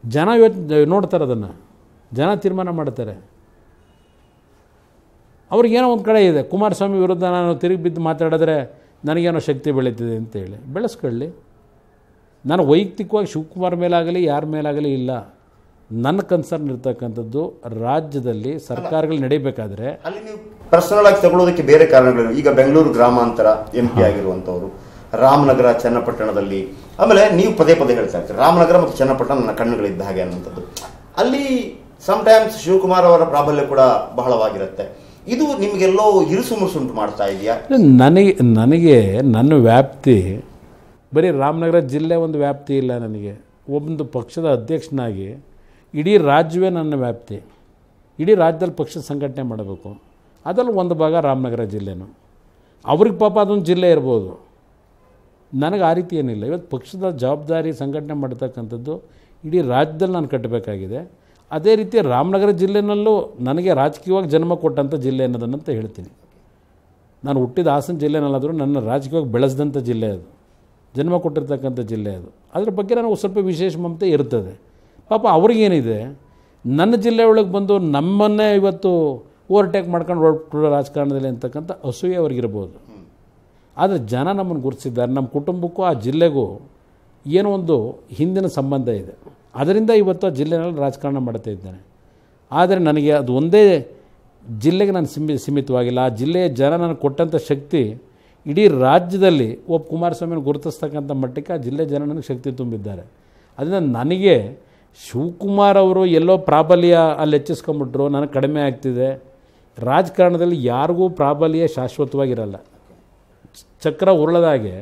ಜನ ಇವತ್ತು ನೋಡ್ತಾರೆ, ಅದನ್ನು ಜನ ತೀರ್ಮಾನ ಮಾಡ್ತಾರೆ. ಅವ್ರಿಗೇನೋ ಒಂದು ಕಡೆ ಇದೆ, ಕುಮಾರಸ್ವಾಮಿ ವಿರುದ್ಧ ನಾನು ತಿರುಗಿ ಬಿದ್ದು ಮಾತಾಡಿದ್ರೆ ನನಗೇನೋ ಶಕ್ತಿ ಬೆಳೀತಿದೆ ಅಂತೇಳಿ ಬೆಳೆಸ್ಕೊಳ್ಳಿ. ನಾನು ವೈಯಕ್ತಿಕವಾಗಿ ಶಿವಕುಮಾರ್ ಮೇಲಾಗಲಿ ಯಾರ ಮೇಲಾಗಲಿ ಇಲ್ಲ. ನನ್ನ ಕನ್ಸರ್ನ್ ಇರ್ತಕ್ಕಂಥದ್ದು ರಾಜ್ಯದಲ್ಲಿ ಸರ್ಕಾರಗಳು ನಡೀಬೇಕಾದ್ರೆ ಅಲ್ಲಿ ನೀವು ಪರ್ಸನಲ್ ಆಗಿ ತಗೊಳ್ಳೋದಕ್ಕೆ ಬೇರೆ ಕಾರಣಗಳು. ಈಗ ಬೆಂಗಳೂರು ಗ್ರಾಮಾಂತರ MP ಆಗಿರುವಂಥವ್ರು, ರಾಮನಗರ ಚನ್ನಪಟ್ಟಣದಲ್ಲಿ, ಆಮೇಲೆ ನೀವು ಪದೇ ಪದೇ ಹೇಳ್ತಾ ಇರ್ತೀರಿ ರಾಮನಗರ ಮತ್ತು ಚನ್ನಪಟ್ಟಣ ನನ್ನ ಕಣ್ಣುಗಳಿದ್ದ ಹಾಗೆ ಅನ್ನುವಂಥದ್ದು. ಅಲ್ಲಿ ಸಮ್ಟೈಮ್ಸ್ ಶಿವಕುಮಾರ್ ಅವರ ಪ್ರಾಬಲ್ಯ ಕೂಡ ಬಹಳವಾಗಿರುತ್ತೆ. ಇದು ನಿಮಗೆಲ್ಲೋ ಇರುಸು ಮುರುಸುಂಟು ಮಾಡ್ತಾ ಇದೆಯಾ? ನನಗೆ ನನ್ನ ವ್ಯಾಪ್ತಿ ಬರೀ ರಾಮನಗರ ಜಿಲ್ಲೆ ಒಂದು ವ್ಯಾಪ್ತಿ ಇಲ್ಲ. ನನಗೆ ಒಂದು ಪಕ್ಷದ ಅಧ್ಯಕ್ಷನಾಗಿ ಇಡೀ ರಾಜ್ಯವೇ ನನ್ನ ವ್ಯಾಪ್ತಿ. ಇಡೀ ರಾಜ್ಯದಲ್ಲಿ ಪಕ್ಷದ ಸಂಘಟನೆ ಮಾಡಬೇಕು. ಅದರಲ್ಲಿ ಒಂದು ಭಾಗ ರಾಮನಗರ ಜಿಲ್ಲೆನೂ. ಅವ್ರಿಗೆ ಪಾಪ ಅದೊಂದು ಜಿಲ್ಲೆ ಇರ್ಬೋದು, ನನಗೆ ಆ ರೀತಿ ಏನಿಲ್ಲ. ಇವತ್ತು ಪಕ್ಷದ ಜವಾಬ್ದಾರಿ ಸಂಘಟನೆ ಮಾಡ್ತಕ್ಕಂಥದ್ದು ಇಡೀ ರಾಜ್ಯದಲ್ಲಿ ನಾನು ಕಟ್ಟಬೇಕಾಗಿದೆ. ಅದೇ ರೀತಿ ರಾಮನಗರ ಜಿಲ್ಲೆನಲ್ಲೂ ನನಗೆ ರಾಜಕೀಯವಾಗಿ ಜನ್ಮ ಕೊಟ್ಟಂಥ ಜಿಲ್ಲೆ ಅನ್ನೋದನ್ನಂತ ಹೇಳ್ತೀನಿ. ನಾನು ಹುಟ್ಟಿದ ಹಾಸನ ಜಿಲ್ಲೆನಲ್ಲಾದರೂ ನನ್ನ ರಾಜಕೀಯವಾಗಿ ಬೆಳೆಸಿದಂಥ ಜಿಲ್ಲೆ ಅದು, ಜನ್ಮ ಕೊಟ್ಟಿರ್ತಕ್ಕಂಥ ಜಿಲ್ಲೆ ಅದು. ಅದ್ರ ಬಗ್ಗೆ ನನಗೆ ಸ್ವಲ್ಪ ವಿಶೇಷ ಮಮತೆ ಇರ್ತದೆ. ಪಾಪ ಅವ್ರಿಗೇನಿದೆ, ನನ್ನ ಜಿಲ್ಲೆ ಒಳಗೆ ಬಂದು ನಮ್ಮನ್ನೇ ಇವತ್ತು ಓವರ್ಟೇಕ್ ಮಾಡ್ಕೊಂಡು ಹೊರಟು ರಾಜಕಾರಣದಲ್ಲಿ ಅಂತಕ್ಕಂಥ ಅಸೂಯೆ ಅವ್ರಿಗಿರ್ಬೋದು. ಆದರೆ ಜನ ನಮ್ಮನ್ನು ಗುರುತಿಸಿದ್ದಾರೆ. ನಮ್ಮ ಕುಟುಂಬಕ್ಕೂ ಆ ಜಿಲ್ಲೆಗೂ ಏನೋ ಒಂದು ಹಿಂದಿನ ಸಂಬಂಧ ಇದೆ. ಅದರಿಂದ ಇವತ್ತು ಆ ಜಿಲ್ಲೆನಲ್ಲಿ ರಾಜಕಾರಣ ಮಾಡ್ತಾ ಇದ್ದೇನೆ. ಆದರೆ ನನಗೆ ಅದು ಒಂದೇ ಜಿಲ್ಲೆಗೆ ನಾನು ಸೀಮಿತವಾಗಿಲ್ಲ. ಆ ಜಿಲ್ಲೆಯ ಜನ ನನಗೆ ಕೊಟ್ಟಂಥ ಶಕ್ತಿ ಇಡೀ ರಾಜ್ಯದಲ್ಲಿ ಒಬ್ಬ ಕುಮಾರಸ್ವಾಮಿನ ಗುರುತಿಸ್ತಕ್ಕಂಥ ಮಟ್ಟಕ್ಕೆ ಆ ಜಿಲ್ಲೆ ಜನ ನನಗೆ ಶಕ್ತಿ ತುಂಬಿದ್ದಾರೆ. ಅದರಿಂದ ನನಗೆ ಶಿವಕುಮಾರ್ ಅವರು ಎಲ್ಲೋ ಪ್ರಾಬಲ್ಯ ಅಲ್ಲಿ ಹೆಚ್ಚಿಸ್ಕೊಂಬಿಟ್ರು, ನನಗೆ ಕಡಿಮೆ ಆಗ್ತಿದೆ. ರಾಜಕಾರಣದಲ್ಲಿ ಯಾರಿಗೂ ಪ್ರಾಬಲ್ಯ ಶಾಶ್ವತವಾಗಿರಲ್ಲ. ಚಕ್ರ ಉರುಳದಾಗೆ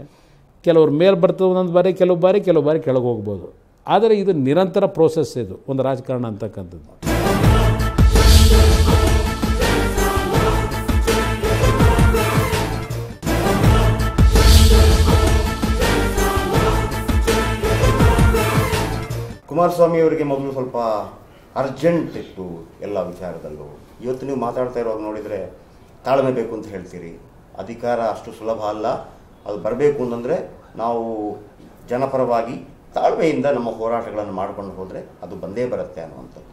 ಕೆಲವ್ರು ಮೇಲೆ ಬರ್ತದೆ ಒಂದೊಂದು ಬಾರಿ, ಕೆಲವು ಬಾರಿ ಕೆಳಗೆ ಹೋಗ್ಬೋದು. ಆದರೆ ಇದು ನಿರಂತರ ಪ್ರೋಸೆಸ್, ಇದು ಒಂದು ರಾಜಕಾರಣ ಅಂತಕ್ಕಂಥದ್ದು. ಕುಮಾರಸ್ವಾಮಿ ಅವರಿಗೆ ಮೊದಲು ಸ್ವಲ್ಪ ಅರ್ಜೆಂಟ್ ಇತ್ತು ಎಲ್ಲ ವಿಚಾರದಲ್ಲೂ. ಇವತ್ತು ನೀವು ಮಾತಾಡ್ತಾ ಇರೋವಾಗ ನೋಡಿದರೆ ತಾಳ್ಮೆ ಬೇಕು ಅಂತ ಹೇಳ್ತೀರಿ. ಅಧಿಕಾರ ಅಷ್ಟು ಸುಲಭ ಅಲ್ಲ, ಅದು ಬರಬೇಕು ಅಂತಂದರೆ ನಾವು ಜನಪರವಾಗಿ ತಾಳ್ಮೆಯಿಂದ ನಮ್ಮ ಹೋರಾಟಗಳನ್ನು ಮಾಡ್ಕೊಂಡು ಹೋದರೆ ಅದು ಬಂದೇ ಬರುತ್ತೆ ಅನ್ನುವಂಥದ್ದು.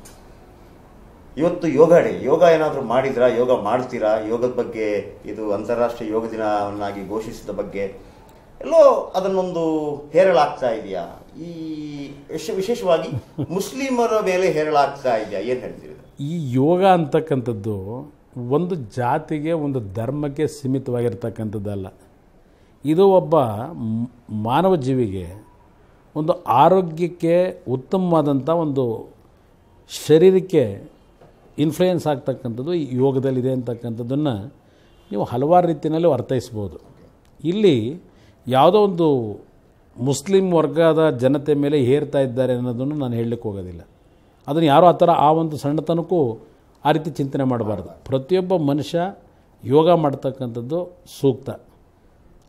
ಇವತ್ತು ಯೋಗ ಏನಾದರೂ ಮಾಡಿದ್ರಾ? ಯೋಗ ಮಾಡ್ತೀರಾ? ಯೋಗದ ಬಗ್ಗೆ ಇದು ಅಂತಾರಾಷ್ಟ್ರೀಯ ಯೋಗ ದಿನವನ್ನಾಗಿ ಘೋಷಿಸಿದ ಬಗ್ಗೆ ಎಲ್ಲೋ ಅದನ್ನೊಂದು ಹೇರಳಾಗ್ತಾ ಇದೆಯಾ? ಈ ವಿಶೇಷವಾಗಿ ಮುಸ್ಲಿಮರ ಮೇಲೆ ಹೇರಳಾಗ್ತಾ ಇದೆಯಾ? ಏನು ಹೇಳ್ತೀರಿ? ಈ ಯೋಗ ಅಂತಕ್ಕಂಥದ್ದು ಒಂದು ಜಾತಿಗೆ, ಒಂದು ಧರ್ಮಕ್ಕೆ ಸೀಮಿತವಾಗಿರ್ತಕ್ಕಂಥದ್ದಲ್ಲ. ಇದು ಒಬ್ಬ ಮಾನವ ಜೀವಿಗೆ ಒಂದು ಆರೋಗ್ಯಕ್ಕೆ ಉತ್ತಮವಾದಂಥ ಒಂದು ಶರೀರಕ್ಕೆ ಇನ್ಫ್ಲೂಯೆನ್ಸ್ ಆಗ್ತಕ್ಕಂಥದ್ದು ಈ ಯೋಗದಲ್ಲಿದೆ ಅಂತಕ್ಕಂಥದ್ದನ್ನು ನೀವು ಹಲವಾರು ರೀತಿಯಲ್ಲಿ ಅರ್ಥೈಸ್ಬೋದು. ಇಲ್ಲಿ ಯಾವುದೋ ಒಂದು ಮುಸ್ಲಿಂ ವರ್ಗದ ಜನತೆ ಮೇಲೆ ಹೇರ್ತಾ ಇದ್ದಾರೆ ಅನ್ನೋದನ್ನು ನಾನು ಹೇಳಲಿಕ್ಕೆ ಹೋಗೋದಿಲ್ಲ. ಅದನ್ನು ಯಾರೋ ಆ ಥರ ಆ ಒಂದು ಸಣ್ಣತನಕ್ಕೂ ಆ ರೀತಿ ಚಿಂತನೆ ಮಾಡಬಾರ್ದು. ಪ್ರತಿಯೊಬ್ಬ ಮನುಷ್ಯ ಯೋಗ ಮಾಡ್ತಕ್ಕಂಥದ್ದು ಸೂಕ್ತ.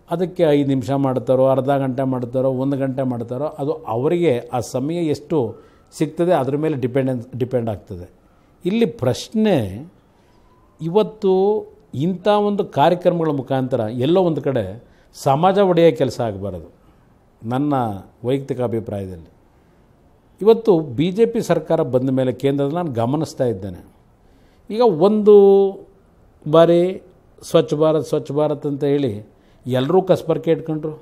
ಅದಕ್ಕೆ 5 ನಿಮಿಷ ಮಾಡ್ತಾರೋ, ಅರ್ಧ ಗಂಟೆ ಮಾಡ್ತಾರೋ, 1 ಗಂಟೆ ಮಾಡ್ತಾರೋ, ಅದು ಅವರಿಗೆ ಆ ಸಮಯ ಎಷ್ಟು ಸಿಗ್ತದೆ ಅದ್ರ ಮೇಲೆ ಡಿಪೆಂಡ್ ಆಗ್ತದೆ. ಇಲ್ಲಿ ಪ್ರಶ್ನೆ ಇವತ್ತು ಇಂಥ ಒಂದು ಕಾರ್ಯಕ್ರಮಗಳ ಮುಖಾಂತರ ಎಲ್ಲೋ ಒಂದು ಕಡೆ ಸಮಾಜ ಒಡೆಯೋ ಕೆಲಸ ಆಗಬಾರದು. ನನ್ನ ವೈಯಕ್ತಿಕ ಅಭಿಪ್ರಾಯದಲ್ಲಿ ಇವತ್ತು BJP ಸರ್ಕಾರ ಬಂದ ಮೇಲೆ ಕೇಂದ್ರದಲ್ಲಿ ನಾನು ಗಮನಿಸ್ತಾ ಇದ್ದೇನೆ. ಈಗ ಒಂದು ಬಾರಿ ಸ್ವಚ್ಛ ಭಾರತ್ ಅಂತ ಹೇಳಿ ಎಲ್ಲರೂ ಕಸ್ಬರ್ಕೆ ಇಟ್ಕೊಂಡ್ರು.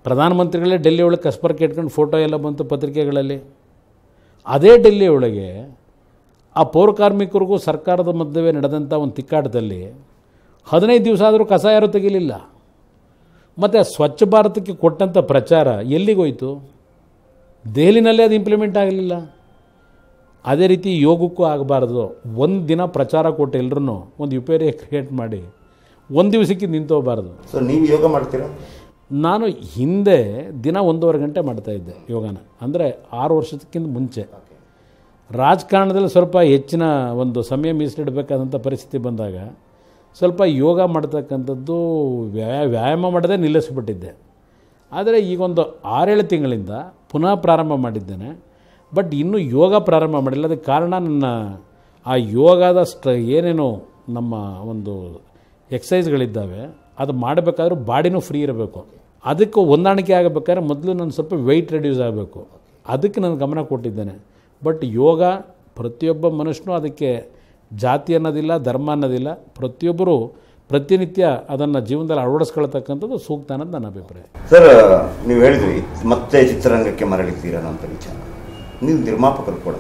ಪ್ರಧಾನಮಂತ್ರಿಗಳೇ ಡೆಲ್ಲಿ ಒಳಗೆ ಕಸ್ಬರ್ಕೆ ಇಟ್ಕೊಂಡು ಫೋಟೋ ಎಲ್ಲ ಬಂತು ಪತ್ರಿಕೆಗಳಲ್ಲಿ. ಅದೇ ಡೆಲ್ಲಿ ಒಳಗೆ ಆ ಪೌರ ಕಾರ್ಮಿಕರಿಗೂ ಸರ್ಕಾರದ ಮಧ್ಯೆ ನಡೆದಂಥ ಒಂದು ತಿಕ್ಕಾಟದಲ್ಲಿ 15 ದಿವಸ ಆದರೂ ಕಸ ಯಾರೂ ತೆಗಿಲಿಲ್ಲ. ಮತ್ತು ಸ್ವಚ್ಛ ಭಾರತಕ್ಕೆ ಕೊಟ್ಟಂಥ ಪ್ರಚಾರ ಎಲ್ಲಿಗೋಯ್ತು? ದೆಹಲಿನಲ್ಲೇ ಅದು ಇಂಪ್ಲಿಮೆಂಟ್ ಆಗಲಿಲ್ಲ. ಅದೇ ರೀತಿ ಯೋಗಕ್ಕೂ ಆಗಬಾರ್ದು. ಒಂದು ದಿನ ಪ್ರಚಾರ ಕೊಟ್ಟು ಎಲ್ಲರೂ ಒಂದು ವಿಪರ್ಯ ಕ್ರಿಯೇಟ್ ಮಾಡಿ 1 ದಿವಸಕ್ಕೆ ನಿಂತೋಗಬಾರ್ದು. ಸೊ ನೀವು ಯೋಗ ಮಾಡ್ತೀರಾ? ನಾನು ಹಿಂದೆ ದಿನ 1.5 ಗಂಟೆ ಮಾಡ್ತಾಯಿದ್ದೆ ಯೋಗನ. ಅಂದರೆ 6 ವರ್ಷಕ್ಕಿಂತ ಮುಂಚೆ. ರಾಜಕಾರಣದಲ್ಲಿ ಸ್ವಲ್ಪ ಹೆಚ್ಚಿನ ಒಂದು ಸಮಯ ಮೀಸಲಿಡಬೇಕಾದಂಥ ಪರಿಸ್ಥಿತಿ ಬಂದಾಗ ಸ್ವಲ್ಪ ಯೋಗ ಮಾಡ್ತಕ್ಕಂಥದ್ದು ವ್ಯಾಯಾಮ ಮಾಡದೆ ನಿಲ್ಲಿಸ್ಬಿಟ್ಟಿದ್ದೆ. ಆದರೆ ಈಗೊಂದು 6-7 ತಿಂಗಳಿಂದ ಪುನಃ ಪ್ರಾರಂಭ ಮಾಡಿದ್ದೇನೆ. ಬಟ್ ಇನ್ನೂ ಯೋಗ ಪ್ರಾರಂಭ ಮಾಡಿಲ್ಲ. ಅದಕ್ಕೆ ಕಾರಣ ನನ್ನ ಆ ಯೋಗದ ಏನೇನು ನಮ್ಮ ಒಂದು ಎಕ್ಸಸೈಸ್ಗಳಿದ್ದಾವೆ ಅದು ಮಾಡಬೇಕಾದ್ರೂ ಬಾಡಿನೂ ಫ್ರೀ ಇರಬೇಕು. ಅದಕ್ಕೆ ಹೊಂದಾಣಿಕೆ ಆಗಬೇಕಾದ್ರೆ ಮೊದಲು ನಾನು ಸ್ವಲ್ಪ ವೆಯ್ಟ್ ರೆಡ್ಯೂಸ್ ಆಗಬೇಕು. ಅದಕ್ಕೆ ನಾನು ಗಮನ ಕೊಟ್ಟಿದ್ದೇನೆ. ಬಟ್ ಯೋಗ ಪ್ರತಿಯೊಬ್ಬ ಮನುಷ್ಯನೂ ಅದಕ್ಕೆ ಜಾತಿ ಅನ್ನೋದಿಲ್ಲ, ಧರ್ಮ ಅನ್ನೋದಿಲ್ಲ. ಪ್ರತಿಯೊಬ್ಬರು ಪ್ರತಿನಿತ್ಯ ಅದನ್ನು ಜೀವನದಲ್ಲಿ ಅಳವಡಿಸ್ಕೊಳ್ತಕ್ಕಂಥದ್ದು ಸೂಕ್ತ ಅನ್ನೋದು ನನ್ನ ಅಭಿಪ್ರಾಯ. ಸರ್, ನೀವು ಹೇಳಿದ್ರಿ ಮತ್ತೆ ಚಿತ್ರರಂಗಕ್ಕೆ ಮರಳಿದ್ದೀರ ಅನ್ನೋಂಥ ವಿಚಾರ. ನೀವು ನಿರ್ಮಾಪಕರು ಕೂಡ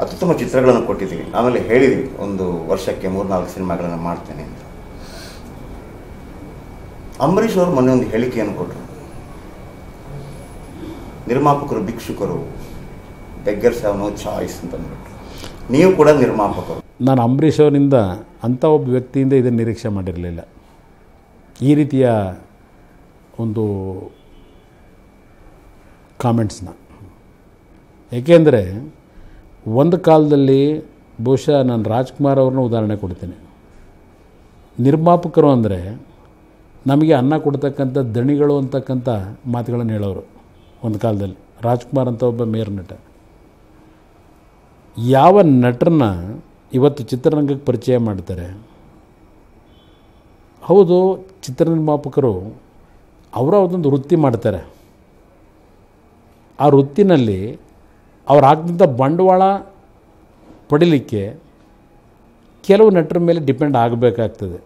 ಅತ್ಯುತ್ತಮ ಚಿತ್ರಗಳನ್ನು ಕೊಟ್ಟಿದ್ದೀವಿ. ಆಮೇಲೆ ಹೇಳಿದ್ವಿ 1 ವರ್ಷಕ್ಕೆ 3-4 ಸಿನಿಮಾಗಳನ್ನು ಮಾಡ್ತೇನೆ ಅಂತ. ಅಂಬರೀಷ್ ಅವರು ಮೊನ್ನೆ ಒಂದು ಹೇಳಿಕೆಯನ್ನು ಕೊಟ್ಟರು. ನಿರ್ಮಾಪಕರು ಭಿಕ್ಷುಕರು, ಬೆಗ್ಗರ್ಸ್ ಹ್ಯಾವ್ ನೋ ಚಾಯ್ಸ್ ಅಂತ ಅಂದ್ಬಿಟ್ಟು. ನೀವು ಕೂಡ ನಿರ್ಮಾಪಕರು. ನಾನು ಅಂಬರೀಷ್ ಅವರಿಂದ ಅಂಥ ಒಬ್ಬ ವ್ಯಕ್ತಿಯಿಂದ ಇದನ್ನು ನಿರೀಕ್ಷೆ ಮಾಡಿರಲಿಲ್ಲ. ಈ ರೀತಿಯ ಒಂದು ಕಾಮೆಂಟ್ಸ್ನ. ಏಕೆಂದರೆ ಒಂದು ಕಾಲದಲ್ಲಿ ಬಹುಶಃ ನಾನು ರಾಜ್ಕುಮಾರ್ ಅವ್ರನ್ನ ಉದಾಹರಣೆ ಕೊಡ್ತೀನಿ. ನಿರ್ಮಾಪಕರು ಅಂದರೆ ನಮಗೆ ಅನ್ನ ಕೊಡ್ತಕ್ಕಂಥ ದಣಿಗಳು ಅಂತಕ್ಕಂಥ ಮಾತುಗಳನ್ನು ಹೇಳೋರು ಒಂದು ಕಾಲದಲ್ಲಿ. ರಾಜ್ಕುಮಾರ್ ಅಂತ ಒಬ್ಬ ಮೇಯರ್ ನಟ. ಯಾವ ನಟರನ್ನ ಇವತ್ತು ಚಿತ್ರರಂಗಕ್ಕೆ ಪರಿಚಯ ಮಾಡ್ತಾರೆ? ಹೌದು, ಚಿತ್ರ ನಿರ್ಮಾಪಕರು ಅವರ ಅದೊಂದು ವೃತ್ತಿ ಮಾಡ್ತಾರೆ. ಆ ವೃತ್ತಿನಲ್ಲಿ ಅವ್ರು ಹಾಕಿದಂಥ ಬಂಡವಾಳ ಪಡೀಲಿಕ್ಕೆ ಕೆಲವು ನಟರ ಮೇಲೆ ಡಿಪೆಂಡ್ ಆಗಬೇಕಾಗ್ತದೆ.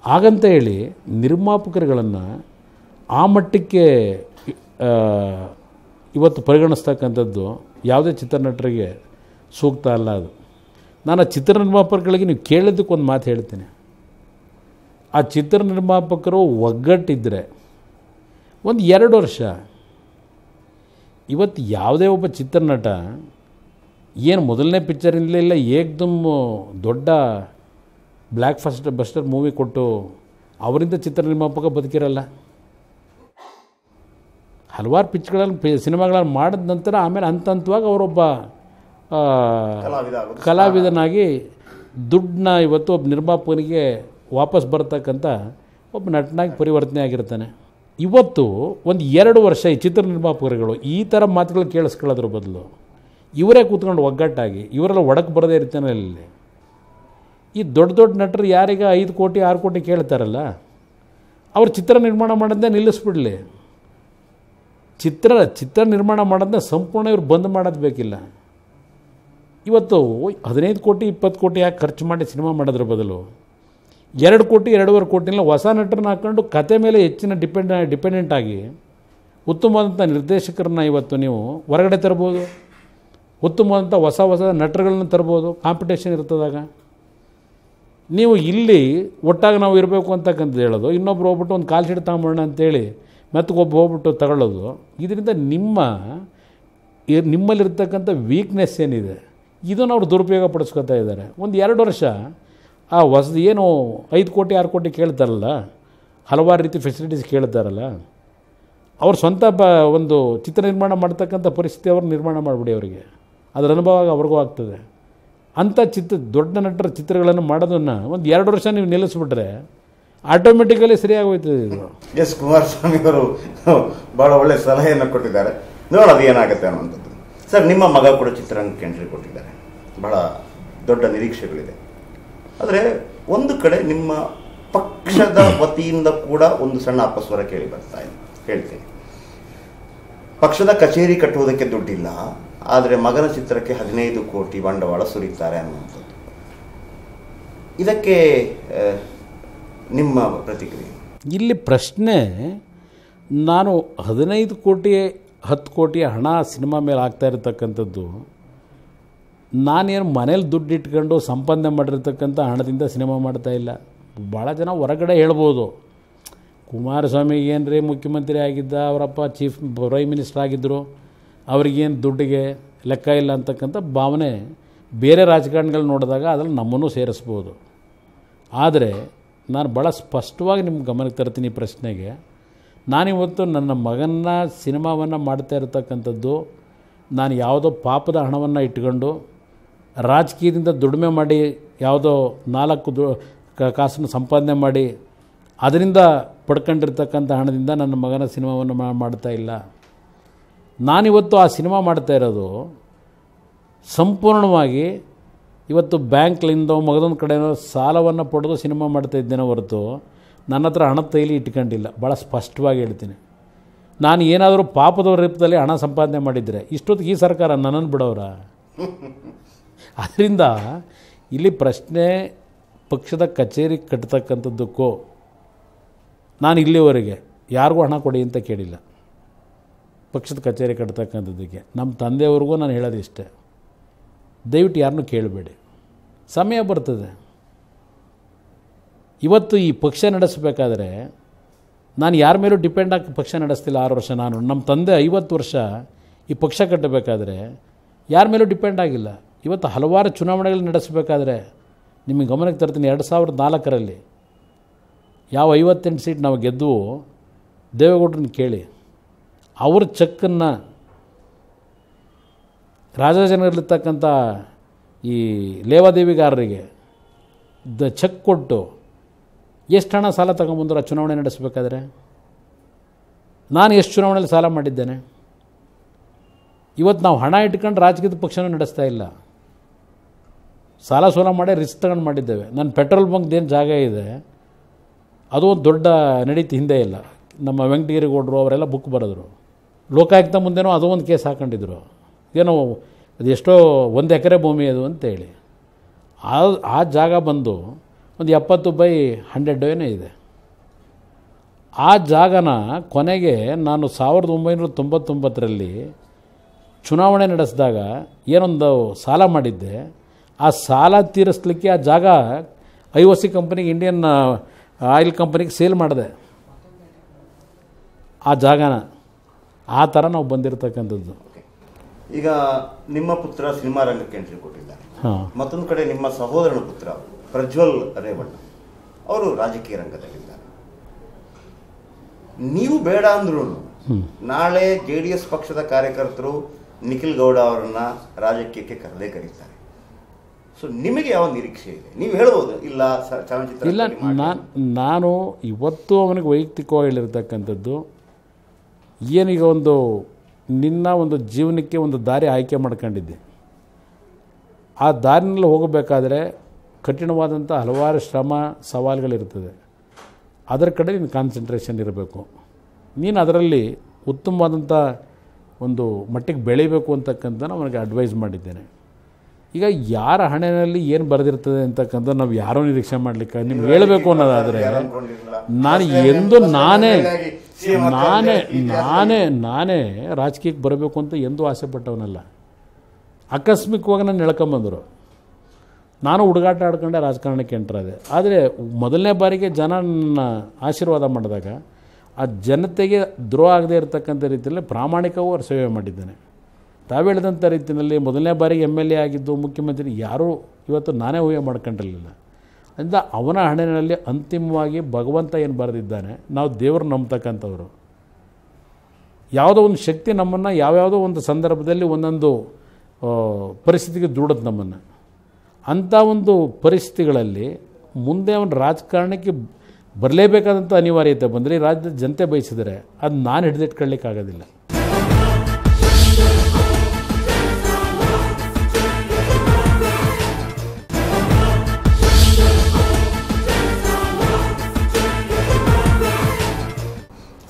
ಹಾಗಂತ ಹೇಳಿ ನಿರ್ಮಾಪಕರುಗಳನ್ನು ಆ ಮಟ್ಟಕ್ಕೆ ಇವತ್ತು ಪರಿಗಣಿಸ್ತಕ್ಕಂಥದ್ದು ಯಾವುದೇ ಚಿತ್ರನಟರಿಗೆ ಸೂಕ್ತ ಅಲ್ಲ. ಅದು ನಾನು ಆ ಚಿತ್ರ ನಿರ್ಮಾಪಕರಿಗೆ ನೀವು ಕೇಳಿದ್ದಕ್ಕೊಂದು ಮಾತು ಹೇಳ್ತೀನಿ. ಆ ಚಿತ್ರ ನಿರ್ಮಾಪಕರು ಒಗ್ಗಟ್ಟಿದ್ದರೆ ಒಂದು 2 ವರ್ಷ, ಇವತ್ತು ಯಾವುದೇ ಒಬ್ಬ ಚಿತ್ರನಟ ಏನು ಮೊದಲನೇ ಪಿಕ್ಚರಿಂದಲೇ ಇಲ್ಲ ಏಕ್ದಮ್ ದೊಡ್ಡ ಬ್ಲ್ಯಾಕ್ ಬಸ್ಟರ್ ಮೂವಿ ಕೊಟ್ಟು ಅವರಿಂದ ಚಿತ್ರ ನಿರ್ಮಾಪಕ ಬದುಕಿರಲ್ಲ. ಹಲವಾರು ಸಿನಿಮಾಗಳನ್ನು ಮಾಡಿದ ನಂತರ ಆಮೇಲೆ ಹಂತವಾಗಿ ಅವರೊಬ್ಬ ಕಲಾವಿದನಾಗಿ ದುಡ್ಡನ್ನ ಇವತ್ತು ಒಬ್ಬ ನಿರ್ಮಾಪಕನಿಗೆ ವಾಪಸ್ ಬರ್ತಕ್ಕಂಥ ಒಬ್ಬ ನಟನಾಗಿ ಪರಿವರ್ತನೆ ಆಗಿರ್ತಾನೆ. ಇವತ್ತು ಒಂದು 2 ವರ್ಷ ಈ ಚಿತ್ರ ನಿರ್ಮಾಪಕರುಗಳು ಈ ಥರ ಮಾತುಗಳು ಕೇಳಿಸ್ಕೊಳ್ಳೋದ್ರ ಬದಲು ಇವರೇ ಕೂತ್ಕೊಂಡು ಒಗ್ಗಟ್ಟಾಗಿ ಇವರೆಲ್ಲ ಒಡಕ್ಕೆ ಬರದೇ ಇರ್ತಾನೆ. ಇಲ್ಲಿ ಈ ದೊಡ್ಡ ದೊಡ್ಡ ನಟರು ಯಾರೀಗ 5 ಕೋಟಿ 6 ಕೋಟಿ ಕೇಳ್ತಾರಲ್ಲ, ಅವ್ರು ಚಿತ್ರ ನಿರ್ಮಾಣ ಮಾಡೋದನ್ನೇ ನಿಲ್ಲಿಸ್ಬಿಡಲಿ. ಚಿತ್ರ ನಿರ್ಮಾಣ ಮಾಡೋದನ್ನ ಸಂಪೂರ್ಣ ಇವ್ರು ಬಂದ್ ಮಾಡೋದು ಬೇಕಿಲ್ಲ. ಇವತ್ತು 15 ಕೋಟಿ 20 ಕೋಟಿ ಯಾಕೆ ಖರ್ಚು ಮಾಡಿ ಸಿನಿಮಾ ಮಾಡೋದ್ರ ಬದಲು 2 ಕೋಟಿ 2.5 ಕೋಟಿನ ಹೊಸ ನಟರನ್ನ ಹಾಕ್ಕೊಂಡು ಕತೆ ಮೇಲೆ ಹೆಚ್ಚಿನ ಡಿಪೆಂಡೆಂಟ್ ಆಗಿ ಉತ್ತಮವಾದಂಥ ನಿರ್ದೇಶಕರನ್ನ ಇವತ್ತು ನೀವು ಹೊರಗಡೆ ತರ್ಬೋದು. ಉತ್ತಮವಾದಂಥ ಹೊಸ ನಟರುಗಳನ್ನ ತರ್ಬೋದು. ಕಾಂಪಿಟೇಷನ್ ಇರ್ತದಾಗ ನೀವು ಇಲ್ಲಿ ಒಟ್ಟಾಗಿ ನಾವು ಇರಬೇಕು ಅಂತಕ್ಕಂಥದ್ದು ಹೇಳೋದು, ಇನ್ನೊಬ್ರು ಹೋಗ್ಬಿಟ್ಟು ಒಂದು ಕಾಲ್ ಶೀಟ್ ತಗೊಂಬೋಣ ಅಂತೇಳಿ ಮತ್ತೊಬ್ಬ ಹೋಗ್ಬಿಟ್ಟು ತಗೊಳ್ಳೋದು, ಇದರಿಂದ ನಿಮ್ಮಲ್ಲಿರ್ತಕ್ಕಂಥ ವೀಕ್ನೆಸ್ ಏನಿದೆ ಇದನ್ನು ಅವ್ರು ದುರುಪಯೋಗ ಪಡಿಸ್ಕೊತಾ ಇದ್ದಾರೆ. ಒಂದು 2 ವರ್ಷ ಆ ಹೊಸದು ಏನು 5 ಕೋಟಿ 6 ಕೋಟಿ ಕೇಳ್ತಾರಲ್ಲ, ಹಲವಾರು ರೀತಿ ಫೆಸಿಲಿಟೀಸ್ ಕೇಳ್ತಾರಲ್ಲ, ಅವ್ರು ಸ್ವಂತ ಒಂದು ಚಿತ್ರ ನಿರ್ಮಾಣ ಮಾಡ್ತಕ್ಕಂಥ ಪರಿಸ್ಥಿತಿ ಅವ್ರು ನಿರ್ಮಾಣ ಮಾಡಿಬಿಡಿ. ಅವರಿಗೆ ಅದರ ಅನುಭವ ಅವ್ರಿಗೂ ಆಗ್ತದೆ. ಅಂಥ ದೊಡ್ಡ ನಟರ ಚಿತ್ರಗಳನ್ನು ಮಾಡೋದನ್ನು ಒಂದು 2 ವರ್ಷ ನೀವು ನಿಲ್ಲಿಸ್ಬಿಟ್ರೆ ಆಟೋಮೆಟಿಕಲಿ ಸರಿಯಾಗೋಯ್ತದೆ. ಇದು ಎಸ್ ಕುಮಾರಸ್ವಾಮಿ ಅವರು ಭಾಳ ಒಳ್ಳೆ ಸಲಹೆಯನ್ನು ಕೊಟ್ಟಿದ್ದಾರೆ. ನೋಡೋದು ಏನಾಗುತ್ತೆ ಅನ್ನೋಂಥದ್ದು. ಸರ್, ನಿಮ್ಮ ಮಗ ಕೂಡ ಚಿತ್ರರಂಗಕ್ಕೆ ಎಂಟ್ರಿ ಕೊಟ್ಟಿದ್ದಾರೆ. ಬಹಳ ದೊಡ್ಡ ನಿರೀಕ್ಷೆಗಳಿದೆ. ಆದರೆ ಒಂದು ಕಡೆ ನಿಮ್ಮ ಪಕ್ಷದ ವತಿಯಿಂದ ಕೂಡ ಒಂದು ಸಣ್ಣ ಅಪಸ್ವರ ಕೇಳಿ ಬರ್ತಾ ಇದೆ. ಹೇಳ್ತೀನಿ, ಪಕ್ಷದ ಕಚೇರಿ ಕಟ್ಟುವುದಕ್ಕೆ ದುಡ್ಡಿಲ್ಲ, ಆದರೆ ಮಗನ ಚಿತ್ರಕ್ಕೆ 15 ಕೋಟಿ ಬಂಡವಾಳ ಸುರಿತಾರೆ ಅನ್ನುವಂಥದ್ದು. ಇದಕ್ಕೆ ನಿಮ್ಮ ಪ್ರತಿಕ್ರಿಯೆ? ಇಲ್ಲಿ ಪ್ರಶ್ನೆ, ನಾನು 15 ಕೋಟಿ 10 ಕೋಟಿ ಹಣ ಸಿನಿಮಾ ಮೇಲೆ ಆಗ್ತಾ ಇರತಕ್ಕಂಥದ್ದು, ನಾನೇನು ಮನೇಲಿ ದುಡ್ಡು ಇಟ್ಕೊಂಡು ಸಂಪಾದನೆ ಮಾಡಿರ್ತಕ್ಕಂಥ ಹಣದಿಂದ ಸಿನಿಮಾ ಮಾಡ್ತಾಯಿಲ್ಲ. ಭಾಳ ಜನ ಹೊರಗಡೆ ಹೇಳ್ಬೋದು, ಕುಮಾರಸ್ವಾಮಿ ಏನು ರೀ ಮುಖ್ಯಮಂತ್ರಿ ಆಗಿದ್ದ, ಅವರಪ್ಪ ಚೀಫ್ ಪ್ರೈಮ್ ಮಿನಿಸ್ಟರ್ ಆಗಿದ್ದರು, ಅವ್ರಿಗೇನು ದುಡ್ಡಿಗೆ ಲೆಕ್ಕ ಇಲ್ಲ ಅಂತಕ್ಕಂಥ ಭಾವನೆ ಬೇರೆ ರಾಜಕಾರಣಿಗಳು ನೋಡಿದಾಗ ಅದರಲ್ಲಿ ನಮ್ಮನ್ನು ಸೇರಿಸ್ಬೋದು. ಆದರೆ ನಾನು ಭಾಳ ಸ್ಪಷ್ಟವಾಗಿ ನಿಮ್ಮ ಗಮನಕ್ಕೆ ತರ್ತೀನಿ ಈ ಪ್ರಶ್ನೆಗೆ. ನಾನಿವತ್ತು ನನ್ನ ಮಗನ ಸಿನಿಮಾವನ್ನು ಮಾಡ್ತಾ ಇರತಕ್ಕಂಥದ್ದು ನಾನು ಯಾವುದೋ ಪಾಪದ ಹಣವನ್ನು ಇಟ್ಕೊಂಡು ರಾಜಕೀಯದಿಂದ ದುಡಿಮೆ ಮಾಡಿ ಯಾವುದೋ 4 ಕಾಸನ್ನು ಸಂಪಾದನೆ ಮಾಡಿ ಅದರಿಂದ ಪಡ್ಕೊಂಡಿರ್ತಕ್ಕಂಥ ಹಣದಿಂದ ನನ್ನ ಮಗನ ಸಿನಿಮಾವನ್ನು ಮಾಡ್ತಾ ಇಲ್ಲ. ನಾನಿವತ್ತು ಆ ಸಿನಿಮಾ ಮಾಡ್ತಾ ಇರೋದು ಸಂಪೂರ್ಣವಾಗಿ ಇವತ್ತು ಬ್ಯಾಂಕ್ಲಿಂದ ಮಗದೊಂದು ಕಡೆ ಸಾಲವನ್ನು ಪಡೆದು ಸಿನಿಮಾ ಮಾಡ್ತಾ ಇದ್ದೇನೆ ಹೊರತು ನನ್ನ ಹತ್ರ ಹಣದ ತೈಲಿ ಇಟ್ಕೊಂಡಿಲ್ಲ. ಭಾಳ ಸ್ಪಷ್ಟವಾಗಿ ಹೇಳ್ತೀನಿ. ನಾನು ಏನಾದರೂ ಪಾಪದ ರೂಪದಲ್ಲಿ ಹಣ ಸಂಪಾದನೆ ಮಾಡಿದರೆ ಇಷ್ಟೊತ್ತಿಗೆ ಈ ಸರ್ಕಾರ ನನ್ನನ್ನು ಬಿಡೋರ? ಅದರಿಂದ ಇಲ್ಲಿ ಪ್ರಶ್ನೆ ಪಕ್ಷದ ಕಚೇರಿ ಕಟ್ಟತಕ್ಕಂಥದ್ದಕ್ಕೂ ನಾನು ಇಲ್ಲಿವರೆಗೆ ಯಾರಿಗೂ ಹಣ ಕೊಡಿ ಅಂತ ಕೇಳಿಲ್ಲ. ಪಕ್ಷದ ಕಚೇರಿ ಕಟ್ಟತಕ್ಕಂಥದ್ದಕ್ಕೆ ನಮ್ಮ ತಂದೆಯವ್ರಿಗೂ ನಾನು ಹೇಳೋದು ಇಷ್ಟೇ, ದಯವಿಟ್ಟು ಯಾರನ್ನೂ ಕೇಳಬೇಡಿ. ಸಮಯ ಬರ್ತದೆ. ಇವತ್ತು ಈ ಪಕ್ಷ ನಡೆಸಬೇಕಾದ್ರೆ ನಾನು ಯಾರ ಮೇಲೂ ಡಿಪೆಂಡ್ ಆಗಿ ಪಕ್ಷ ನಡೆಸ್ತಿಲ್ಲ. 6 ವರ್ಷ ನಾನು ನಮ್ಮ ತಂದೆ 50 ವರ್ಷ ಈ ಪಕ್ಷ ಕಟ್ಟಬೇಕಾದ್ರೆ ಯಾರ ಮೇಲೂ ಡಿಪೆಂಡ್ ಆಗಿಲ್ಲ. ಇವತ್ತು ಹಲವಾರು ಚುನಾವಣೆಗಳು ನಡೆಸಬೇಕಾದ್ರೆ ನಿಮಗೆ ಗಮನಕ್ಕೆ ತರ್ತೀನಿ, 2004ರಲ್ಲಿ ಯಾವ 58 ಸೀಟ್ ನಾವು ಗೆದ್ದುವು ದೇವೇಗೌಡರನ್ನ ಕೇಳಿ, ಅವ್ರ ಚೆಕ್ಕನ್ನು ರಾಜಾಜಿನಗರಲ್ಲಿರ್ತಕ್ಕಂಥ ಈ ಲೇವಾದೇವಿಗಾರರಿಗೆ ಚೆಕ್ ಕೊಟ್ಟು ಎಷ್ಟು ಹಣ ಸಾಲ ತಗೊಂಬಂದ್ರೆ ಆ ಚುನಾವಣೆ ನಡೆಸಬೇಕಾದ್ರೆ? ನಾನು ಎಷ್ಟು ಚುನಾವಣೆಯಲ್ಲಿ ಸಾಲ ಮಾಡಿದ್ದೇನೆ? ಇವತ್ತು ನಾವು ಹಣ ಇಟ್ಕೊಂಡು ರಾಜಕೀಯದ ಪಕ್ಷನೂ ನಡೆಸ್ತಾ ಇಲ್ಲ, ಸಾಲ ಸೋಲ ಮಾಡಿ ರಿಸ್ಕ್ ತಗೊಂಡು ಮಾಡಿದ್ದೇವೆ. ನನ್ನ ಪೆಟ್ರೋಲ್ ಬಂಕ್ದೇನು ಜಾಗ ಇದೆ ಅದು ಒಂದು ದೊಡ್ಡ ನಡೀತಿ ಹಿಂದೆ ಇಲ್ಲ. ನಮ್ಮ ವೆಂಕಟಗಿರಿಗೌಡರು ಅವರೆಲ್ಲ ಬುಕ್ ಬರೆದ್ರು, ಲೋಕಾಯುಕ್ತ ಮುಂದೆನೂ ಅದೋ ಒಂದು ಕೇಸ್ ಹಾಕೊಂಡಿದ್ರು, ಏನೋ ಅದು ಎಷ್ಟೋ 1 ಎಕರೆ ಭೂಮಿ ಅದು ಅಂತೇಳಿ. ಆ ಜಾಗ ಬಂದು ಒಂದು 70/100 ಏನೋ ಇದೆ. ಆ ಜಾಗನ ಕೊನೆಗೆ ನಾನು 1999ರಲ್ಲಿ ಚುನಾವಣೆ ನಡೆಸಿದಾಗ ಏನೊಂದು ಸಾಲ ಮಾಡಿದ್ದೆ, ಆ ಸಾಲ ತೀರಿಸಲಿಕ್ಕೆ ಆ ಜಾಗ IOC ಕಂಪನಿಗೆ, ಇಂಡಿಯನ್ ಆಯಿಲ್ ಕಂಪನಿಗೆ ಸೇಲ್ ಮಾಡಿದೆ ಆ ಜಾಗನ. ಆ ಥರ ನಾವು ಬಂದಿರತಕ್ಕಂಥದ್ದು. ಈಗ ನಿಮ್ಮ ಪುತ್ರ ಸಿನಿಮಾ ರಂಗಕ್ಕೆ ಎಂಟ್ರಿ ಕೊಟ್ಟಿದ್ದಾರೆ. ಮತ್ತೊಂದು ಕಡೆ ನಿಮ್ಮ ಸಹೋದರನ ಪುತ್ರ ಪ್ರಜ್ವಲ್ ರೇವಣ್ಣ ಅವರು ರಾಜಕೀಯ ರಂಗದಲ್ಲಿದ್ದಾರೆ. ನೀವು ಬೇಡ ಅಂದ್ರೂ ನಾಳೆ JDS ಪಕ್ಷದ ಕಾರ್ಯಕರ್ತರು ನಿಖಿಲ್ ಗೌಡ ಅವರನ್ನ ರಾಜಕೀಯಕ್ಕೆ ಕರೆದೇ ಕರೀತಾರೆ. ಸೊ ನಿಮಗೆ ಯಾವ ನಿರೀಕ್ಷೆ ಇದೆ? ನೀವು ಹೇಳ್ಬೋದು ಇಲ್ಲ ಚಲನಚಿತ್ರ ಇಲ್ಲ. ನಾನು ಇವತ್ತು ಅವನಿಗೆ ವೈಯಕ್ತಿಕವಾಗಿ ಹೇಳಿರ್ತಕ್ಕಂಥದ್ದು, ಏನೀಗ ಒಂದು ನಿನ್ನ ಒಂದು ಜೀವನಕ್ಕೆ ಒಂದು ದಾರಿ ಆಯ್ಕೆ ಮಾಡ್ಕೊಂಡಿದ್ದೆ, ಆ ದಾರಿನಲ್ಲಿ ಹೋಗಬೇಕಾದ್ರೆ ಕಠಿಣವಾದಂಥ ಹಲವಾರು ಶ್ರಮ ಸವಾಲುಗಳಿರ್ತದೆ. ಅದರ ಕಡೆ ನೀನು ಕಾನ್ಸಂಟ್ರೇಷನ್ ಇರಬೇಕು. ನೀನು ಅದರಲ್ಲಿ ಉತ್ತಮವಾದಂಥ ಒಂದು ಮಟ್ಟಿಗೆ ಬೆಳೀಬೇಕು ಅಂತಕ್ಕಂಥ ಅವನಿಗೆ ಅಡ್ವೈಸ್ ಮಾಡಿದ್ದೇನೆ. ಈಗ ಯಾರ ಹಣೆಯಲ್ಲಿ ಏನು ಬರೆದಿರ್ತದೆ ಅಂತಕ್ಕಂಥ ನಾವು ಯಾರೋ ನಿರೀಕ್ಷೆ ಮಾಡಲಿಕ್ಕೆ ನಿಮ್ಗೆ ಹೇಳಬೇಕು ಅನ್ನೋದಾದರೆ, ನಾನು ಎಂದು ನಾನೇ ರಾಜಕೀಯಕ್ಕೆ ಬರಬೇಕು ಅಂತ ಎಂದೂ ಆಸೆ ಪಟ್ಟವನಲ್ಲ. ಆಕಸ್ಮಿಕವಾಗಿ ನಾನು ಎಳ್ಕೊಂಬಂದರು. ನಾನು ಹುಡುಗಾಟ ಆಡ್ಕೊಂಡೆ ರಾಜಕಾರಣಕ್ಕೆ ಎಂಟ್ರಾದೆ. ಆದರೆ ಮೊದಲನೇ ಬಾರಿಗೆ ಜನ ನನ್ನ ಆಶೀರ್ವಾದ ಮಾಡಿದಾಗ ಆ ಜನತೆಗೆ ದ್ರೋಹ ಆಗದೆ ಇರತಕ್ಕಂಥ ರೀತಿಯಲ್ಲಿ ಪ್ರಾಮಾಣಿಕವೂ ಅವ್ರ ಸೇವೆ ಮಾಡಿದ್ದೇನೆ. ತಾವು ಹೇಳಿದಂಥ ರೀತಿಯಲ್ಲಿ ಮೊದಲನೇ ಬಾರಿಗೆ MLA ಆಗಿದ್ದು ಮುಖ್ಯಮಂತ್ರಿ ಯಾರೂ ಇವತ್ತು ನಾನೇ ಊಹೆ ಮಾಡ್ಕೊಂಡಿರಲಿಲ್ಲ. ಅಂತ ಅವನ ಹಣೆಯಲ್ಲಿ ಅಂತಿಮವಾಗಿ ಭಗವಂತ ಏನು ಬರೆದಿದ್ದಾನೆ, ನಾವು ದೇವರು ನಂಬ್ತಕ್ಕಂಥವ್ರು. ಯಾವುದೋ ಒಂದು ಶಕ್ತಿ ನಮ್ಮನ್ನು ಯಾವ್ಯಾವುದೋ ಒಂದು ಸಂದರ್ಭದಲ್ಲಿ ಒಂದೊಂದು ಪರಿಸ್ಥಿತಿಗೆ ದೂಡುತ್ತೆ ನಮ್ಮನ್ನು. ಅಂಥ ಒಂದು ಪರಿಸ್ಥಿತಿಗಳಲ್ಲಿ ಮುಂದೆ ಅವನು ರಾಜಕಾರಣಕ್ಕೆ ಬರಲೇಬೇಕಾದಂಥ ಅನಿವಾರ್ಯತೆ ಬಂದರೆ, ಈ ರಾಜ್ಯದ ಜನತೆ ಬಯಸಿದರೆ ಅದು ನಾನು ಹಿಡಿದಿಟ್ಕೊಳ್ಳಿಕ್ಕಾಗೋದಿಲ್ಲ.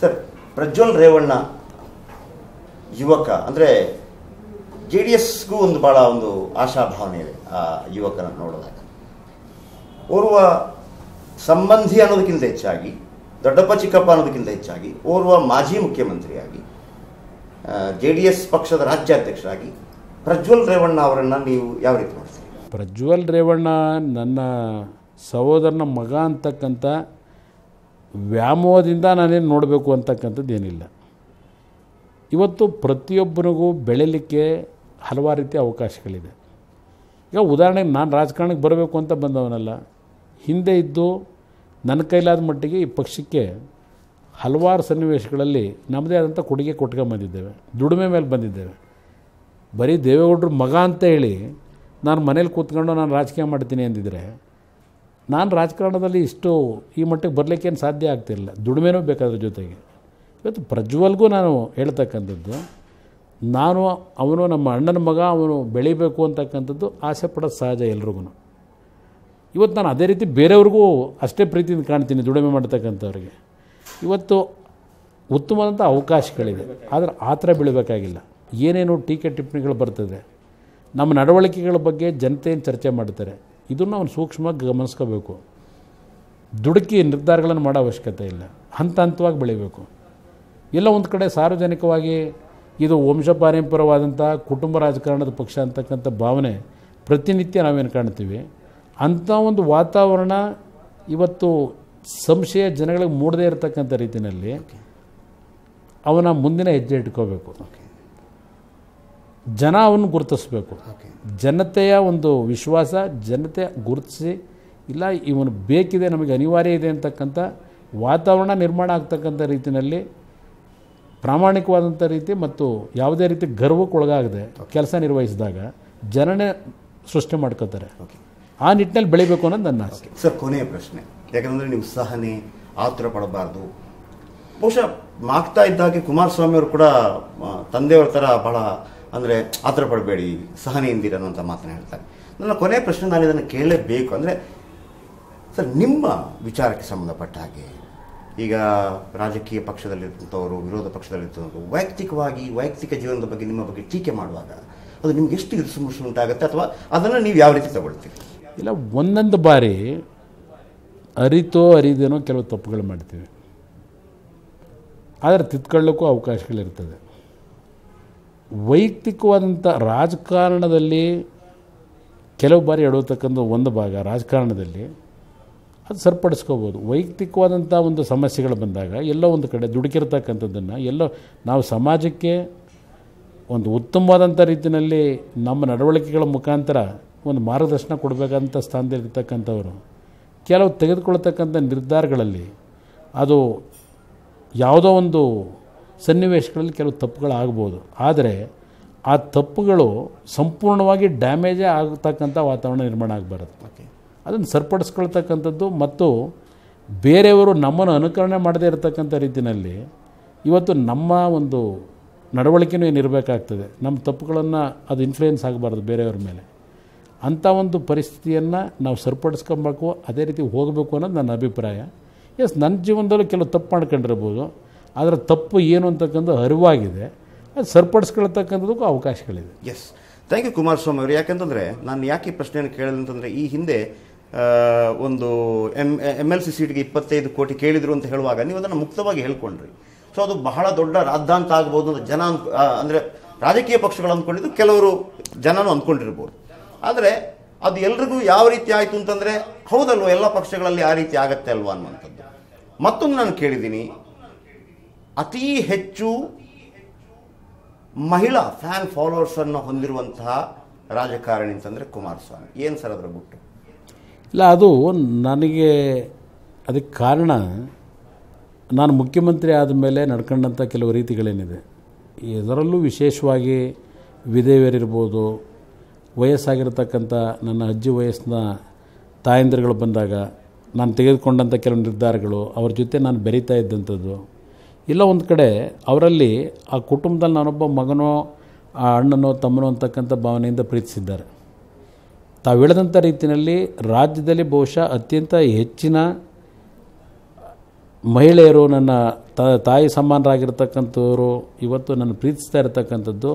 ಸರ್, ಪ್ರಜ್ವಲ್ ರೇವಣ್ಣ ಯುವಕ ಅಂದರೆ JDSಗೂ ಒಂದು ಭಾಳ ಒಂದು ಆಶಾಭಾವನೆ ಇದೆ ಆ ಯುವಕನ ನೋಡಿದಾಗ. ಓರ್ವ ಸಂಬಂಧಿ ಅನ್ನೋದಕ್ಕಿಂತ ಹೆಚ್ಚಾಗಿ, ದೊಡ್ಡಪ್ಪ ಚಿಕ್ಕಪ್ಪ ಅನ್ನೋದಕ್ಕಿಂತ ಹೆಚ್ಚಾಗಿ ಓರ್ವ ಮಾಜಿ ಮುಖ್ಯಮಂತ್ರಿಯಾಗಿ, JDS ಪಕ್ಷದ ರಾಜ್ಯಾಧ್ಯಕ್ಷರಾಗಿ ಪ್ರಜ್ವಲ್ ರೇವಣ್ಣ ಅವರನ್ನು ನೀವು ಯಾವ ರೀತಿ ನೋಡ್ತೀರಿ? ಪ್ರಜ್ವಲ್ ರೇವಣ್ಣ ನನ್ನ ಸಹೋದರನ ಮಗ ಅಂತಕ್ಕಂಥ ವ್ಯಾಮೋಹದಿಂದ ನಾನೇನು ನೋಡಬೇಕು ಅಂತಕ್ಕಂಥದ್ದು ಏನಿಲ್ಲ. ಇವತ್ತು ಪ್ರತಿಯೊಬ್ಬನಿಗೂ ಬೆಳೀಲಿಕ್ಕೆ ಹಲವಾರು ರೀತಿಯ ಅವಕಾಶಗಳಿದೆ. ಈಗ ಉದಾಹರಣೆಗೆ ನಾನು ರಾಜಕಾರಣಕ್ಕೆ ಬರಬೇಕು ಅಂತ ಬಂದವನಲ್ಲ. ಹಿಂದೆ ಇದ್ದು ನನ್ನ ಕೈಲಾದ ಮಟ್ಟಿಗೆ ಈ ಪಕ್ಷಕ್ಕೆ ಹಲವಾರು ಸನ್ನಿವೇಶಗಳಲ್ಲಿ ನಮ್ಮದೇ ಆದಂಥ ಕೊಡುಗೆ ಕೊಟ್ಕೊಂಬಂದಿದ್ದೇವೆ, ದುಡಿಮೆ ಮೇಲೆ ಬಂದಿದ್ದೇವೆ. ಬರೀ ದೇವೇಗೌಡರ ಮಗ ಅಂತ ಹೇಳಿ ನಾನು ಮನೇಲಿ ಕೂತ್ಕೊಂಡು ನಾನು ರಾಜಕೀಯ ಮಾಡ್ತೀನಿ ಅಂದಿದ್ರೆ ನಾನು ರಾಜಕಾರಣದಲ್ಲಿ ಇಷ್ಟು ಈ ಮಟ್ಟಿಗೆ ಬರಲಿಕ್ಕೇನು ಸಾಧ್ಯ ಆಗ್ತಿರಲಿಲ್ಲ. ದುಡಿಮೆನೂ ಬೇಕಾದ್ರ ಜೊತೆಗೆ. ಇವತ್ತು ಪ್ರಜ್ವಲ್ಗೂ ನಾನು ಹೇಳ್ತಕ್ಕಂಥದ್ದು, ಅವನು ನಮ್ಮ ಅಣ್ಣನ ಮಗ, ಅವನು ಬೆಳೀಬೇಕು ಅಂತಕ್ಕಂಥದ್ದು ಆಸೆ ಪಡೋದು ಸಹಜ ಎಲ್ರಿಗೂ. ಇವತ್ತು ನಾನು ಅದೇ ರೀತಿ ಬೇರೆಯವ್ರಿಗೂ ಅಷ್ಟೇ ಪ್ರೀತಿಯಿಂದ ಕಾಣ್ತೀನಿ ದುಡಿಮೆ ಮಾಡ್ತಕ್ಕಂಥವ್ರಿಗೆ. ಇವತ್ತು ಉತ್ತಮವಾದಂಥ ಅವಕಾಶಗಳಿದೆ, ಆದರೆ ಆ ಥರ ಬೀಳಬೇಕಾಗಿಲ್ಲ. ಏನೇನು ಟೀಕೆ ಟಿಪ್ಪಣಿಗಳು ಬರ್ತದೆ, ನಮ್ಮ ನಡವಳಿಕೆಗಳ ಬಗ್ಗೆ ಜನತೆಯನ್ನು ಚರ್ಚೆ ಮಾಡ್ತಾರೆ, ಇದನ್ನು ಅವನು ಸೂಕ್ಷ್ಮವಾಗಿ ಗಮನಿಸ್ಕೋಬೇಕು. ದುಡುಕಿ ನಿರ್ಧಾರಗಳನ್ನು ಮಾಡೋ ಅವಶ್ಯಕತೆ ಇಲ್ಲ, ಹಂತ ಹಂತವಾಗಿ ಬೆಳಿಬೇಕು. ಎಲ್ಲ ಒಂದು ಕಡೆ ಸಾರ್ವಜನಿಕವಾಗಿ ಇದು ವಂಶಪಾರಂಪರ್ಯವಾದಂಥ ಕುಟುಂಬ ರಾಜಕಾರಣದ ಪಕ್ಷ ಅಂತಕ್ಕಂಥ ಭಾವನೆ ಪ್ರತಿನಿತ್ಯ ನಾವೇನು ಕಾಣ್ತೀವಿ, ಅಂಥ ಒಂದು ವಾತಾವರಣ ಇವತ್ತು ಸಂಶಯ ಜನಗಳಿಗೆ ಮೂಡದೇ ಇರತಕ್ಕಂಥ ರೀತಿಯಲ್ಲಿ ಅವನ ಮುಂದಿನ ಹೆಜ್ಜೆ ಇಟ್ಕೋಬೇಕು. ಜನ ಅವನು ಗುರುತಿಸ್ಬೇಕು. ಜನತೆಯ ಒಂದು ವಿಶ್ವಾಸ, ಜನತೆ ಗುರುತಿಸಿ ಇಲ್ಲ ಇವನು ಬೇಕಿದೆ, ನಮಗೆ ಅನಿವಾರ್ಯ ಇದೆ ಅಂತಕ್ಕಂಥ ವಾತಾವರಣ ನಿರ್ಮಾಣ ಆಗ್ತಕ್ಕಂಥ ರೀತಿಯಲ್ಲಿ ಪ್ರಾಮಾಣಿಕವಾದಂಥ ರೀತಿ ಮತ್ತು ಯಾವುದೇ ರೀತಿ ಗರ್ವಕ್ಕೊಳಗಾಗದೆ ಕೆಲಸ ನಿರ್ವಹಿಸಿದಾಗ ಜನನೇ ಸೃಷ್ಟಿ ಮಾಡ್ಕೋತಾರೆ. ಆ ನಿಟ್ಟಿನಲ್ಲಿ ಬೆಳಿಬೇಕು ಅನ್ನೋದು ನನ್ನ ಆಸೆ. ಸರ್, ಕೊನೆಯ ಪ್ರಶ್ನೆ, ಯಾಕಂದರೆ ನೀವು ಸಹನೆ, ಆತುರ ಪಡಬಾರ್ದು. ಬಹುಶಃ ಮಾಗ್ತಾ ಇದ್ದಾಗೆ ಕುಮಾರಸ್ವಾಮಿ ಅವರು ಕೂಡ ತಂದೆಯವ್ರ ಥರ ಬಹಳ ಅಂದರೆ ಆತುರ ಪಡಬೇಡಿ, ಸಹನೆಯಿಂದಿರ ಅನ್ನೋಂಥ ಮಾತನ್ನು ಹೇಳ್ತಾರೆ. ನನ್ನ ಕೊನೆಯ ಪ್ರಶ್ನೆ ನಾನು ಇದನ್ನು ಕೇಳಲೇಬೇಕು. ಅಂದರೆ ಸರ್, ನಿಮ್ಮ ವಿಚಾರಕ್ಕೆ ಸಂಬಂಧಪಟ್ಟ ಹಾಗೆ ಈಗ ರಾಜಕೀಯ ಪಕ್ಷದಲ್ಲಿರ್ತಂಥವರು, ವಿರೋಧ ಪಕ್ಷದಲ್ಲಿರ್ತಂಥವರು ವೈಯಕ್ತಿಕ ಜೀವನದ ಬಗ್ಗೆ ನಿಮ್ಮ ಬಗ್ಗೆ ಟೀಕೆ ಮಾಡುವಾಗ ಅದು ನಿಮ್ಗೆ ಎಷ್ಟು ಇರಿಸುಮುರಿಸು ಉಂಟಾಗುತ್ತೆ, ಅಥವಾ ಅದನ್ನು ನೀವು ಯಾವ ರೀತಿ ತಗೊಳ್ತೀವಿ? ಇಲ್ಲ, ಒಂದೊಂದು ಬಾರಿ ಅರಿದೇನೋ ಕೆಲವು ತಪ್ಪುಗಳು ಮಾಡ್ತೀವಿ, ಆದರೆ ತಿದ್ಕೊಳ್ಳೋಕ್ಕೂ ಅವಕಾಶಗಳಿರ್ತದೆ. ವೈಯಕ್ತಿಕವಾದಂಥ ರಾಜಕಾರಣದಲ್ಲಿ ಕೆಲವು ಬಾರಿ ಎಡವತಕ್ಕಂಥ ಒಂದು ಭಾಗ ರಾಜಕಾರಣದಲ್ಲಿ ಅದು ಸರಿಪಡಿಸ್ಕೋಬೋದು. ವೈಯಕ್ತಿಕವಾದಂಥ ಒಂದು ಸಮಸ್ಯೆಗಳು ಬಂದಾಗ ಎಲ್ಲೋ ಒಂದು ಕಡೆ ದುಡುಕಿರ್ತಕ್ಕಂಥದ್ದನ್ನು ಎಲ್ಲೋ ನಾವು ಸಮಾಜಕ್ಕೆ ಒಂದು ಉತ್ತಮವಾದಂಥ ರೀತಿಯಲ್ಲಿ ನಮ್ಮ ನಡವಳಿಕೆಗಳ ಮುಖಾಂತರ ಒಂದು ಮಾರ್ಗದರ್ಶನ ಕೊಡಬೇಕಂತ ಸ್ಥಾನದಲ್ಲಿರ್ತಕ್ಕಂಥವರು ಕೆಲವು ತೆಗೆದುಕೊಳ್ತಕ್ಕಂಥ ನಿರ್ಧಾರಗಳಲ್ಲಿ ಅದು ಯಾವುದೋ ಒಂದು ಸನ್ನಿವೇಶಗಳಲ್ಲಿ ಕೆಲವು ತಪ್ಪುಗಳಾಗ್ಬೋದು. ಆದರೆ ಆ ತಪ್ಪುಗಳು ಸಂಪೂರ್ಣವಾಗಿ ಡ್ಯಾಮೇಜೇ ಆಗತಕ್ಕಂಥ ವಾತಾವರಣ ನಿರ್ಮಾಣ ಆಗಬಾರದು. ಅದನ್ನು ಸರಿಪಡಿಸ್ಕೊಳ್ತಕ್ಕಂಥದ್ದು ಮತ್ತು ಬೇರೆಯವರು ನಮ್ಮನ್ನು ಅನುಕರಣೆ ಮಾಡದೇ ಇರತಕ್ಕಂಥ ರೀತಿಯಲ್ಲಿ ಇವತ್ತು ನಮ್ಮ ಒಂದು ನಡವಳಿಕೆಯೂ ಏನಿರಬೇಕಾಗ್ತದೆ. ನಮ್ಮ ತಪ್ಪುಗಳನ್ನು ಅದು ಇನ್ಫ್ಲೂಯೆನ್ಸ್ ಆಗಬಾರ್ದು ಬೇರೆಯವ್ರ ಮೇಲೆ. ಅಂಥ ಒಂದು ಪರಿಸ್ಥಿತಿಯನ್ನು ನಾವು ಸರಿಪಡಿಸ್ಕೊಬೇಕು, ಅದೇ ರೀತಿ ಹೋಗಬೇಕು ಅನ್ನೋದು ನನ್ನ ಅಭಿಪ್ರಾಯ. ನನ್ನ ಜೀವನದಲ್ಲೂ ಕೆಲವು ತಪ್ಪು ಮಾಡ್ಕೊಂಡಿರ್ಬೋದು, ಆದರೆ ತಪ್ಪು ಏನು ಅಂತಕ್ಕಂಥ ಅರಿವಾಗಿದೆ, ಅದು ಸರಿಪಡಿಸ್ಕೊಳ್ತಕ್ಕಂಥದಕ್ಕೂ ಅವಕಾಶಗಳಿದೆ. ಎಸ್, ಥ್ಯಾಂಕ್ ಯು ಕುಮಾರಸ್ವಾಮಿ ಅವರು. ಯಾಕೆಂತಂದರೆ ನಾನು ಯಾಕೆ ಈ ಪ್ರಶ್ನೆಯನ್ನು ಕೇಳಿದೆ ಅಂತಂದರೆ, ಈ ಹಿಂದೆ ಒಂದು MLC ಸೀಟ್ಗೆ 25 ಕೋಟಿ ಕೇಳಿದರು ಅಂತ ಹೇಳುವಾಗ ನೀವು ಅದನ್ನು ಮುಕ್ತವಾಗಿ ಹೇಳ್ಕೊಂಡ್ರಿ. ಸೊ ಅದು ಬಹಳ ದೊಡ್ಡ ರಾದ್ದಾಂತ ಆಗ್ಬೋದು ಅಂತ ಜನ ಅಂದರೆ ರಾಜಕೀಯ ಪಕ್ಷಗಳು ಅಂದ್ಕೊಂಡಿದ್ದು, ಕೆಲವರು ಜನನೂ ಅಂದ್ಕೊಂಡಿರ್ಬೋದು. ಆದರೆ ಅದು ಎಲ್ರಿಗೂ ಯಾವ ರೀತಿ ಆಯಿತು ಅಂತಂದರೆ, ಹೌದಲ್ವ, ಎಲ್ಲ ಪಕ್ಷಗಳಲ್ಲಿ ಆ ರೀತಿ ಆಗತ್ತೆ ಅಲ್ವಾ ಅನ್ನುವಂಥದ್ದು. ಮತ್ತೊಂದು ನಾನು ಕೇಳಿದ್ದೀನಿ, ಅತೀ ಹೆಚ್ಚು ಮಹಿಳಾ ಫ್ಯಾನ್ ಫಾಲೋವರ್ಸನ್ನು ಹೊಂದಿರುವಂತಹ ರಾಜಕಾರಣಿ ಅಂತಂದರೆ ಕುಮಾರಸ್ವಾಮಿ. ಏನು ಸರ್ ಅದರ ಗುಟ್ಟು? ಇಲ್ಲ, ಅದು ನನಗೆ ಅದಕ್ಕೆ ಕಾರಣ ನಾನು ಮುಖ್ಯಮಂತ್ರಿ ಆದಮೇಲೆ ನಡ್ಕೊಂಡಂಥ ಕೆಲವು ರೀತಿಗಳೇನಿದೆ. ಇದರಲ್ಲೂ ವಿಶೇಷವಾಗಿ ವಿಧವೆಯರಿರ್ಬೋದು, ವಯಸ್ಸಾಗಿರ್ತಕ್ಕಂಥ ನನ್ನ ಅಜ್ಜಿ ವಯಸ್ಸಿನ ತಾಯಂದಿರುಗಳು ಬಂದಾಗ ನಾನು ತೆಗೆದುಕೊಂಡಂಥ ಕೆಲವು ನಿರ್ಧಾರಗಳು, ಅವ್ರ ಜೊತೆ ನಾನು ಬೆರೀತಾ ಇದ್ದಂಥದ್ದು, ಇಲ್ಲ ಒಂದು ಕಡೆ ಅವರಲ್ಲಿ ಆ ಕುಟುಂಬದಲ್ಲಿ ನಾನೊಬ್ಬ ಮಗನೋ ಅಣ್ಣನೋ ತಮ್ಮನೋ ಅಂತಕ್ಕಂಥ ಭಾವನೆಯಿಂದ ಪ್ರೀತಿಸಿದ್ದಾರೆ. ತಾವು ಹೇಳಿದಂಥ ರೀತಿಯಲ್ಲಿ ರಾಜ್ಯದಲ್ಲಿ ಬಹುಶಃ ಅತ್ಯಂತ ಹೆಚ್ಚಿನ ಮಹಿಳೆಯರು ನನ್ನ ತಾಯಿ ಸಮಾನರಾಗಿರ್ತಕ್ಕಂಥವರು ಇವತ್ತು ನನ್ನ ಪ್ರೀತಿಸ್ತಾ ಇರತಕ್ಕಂಥದ್ದು,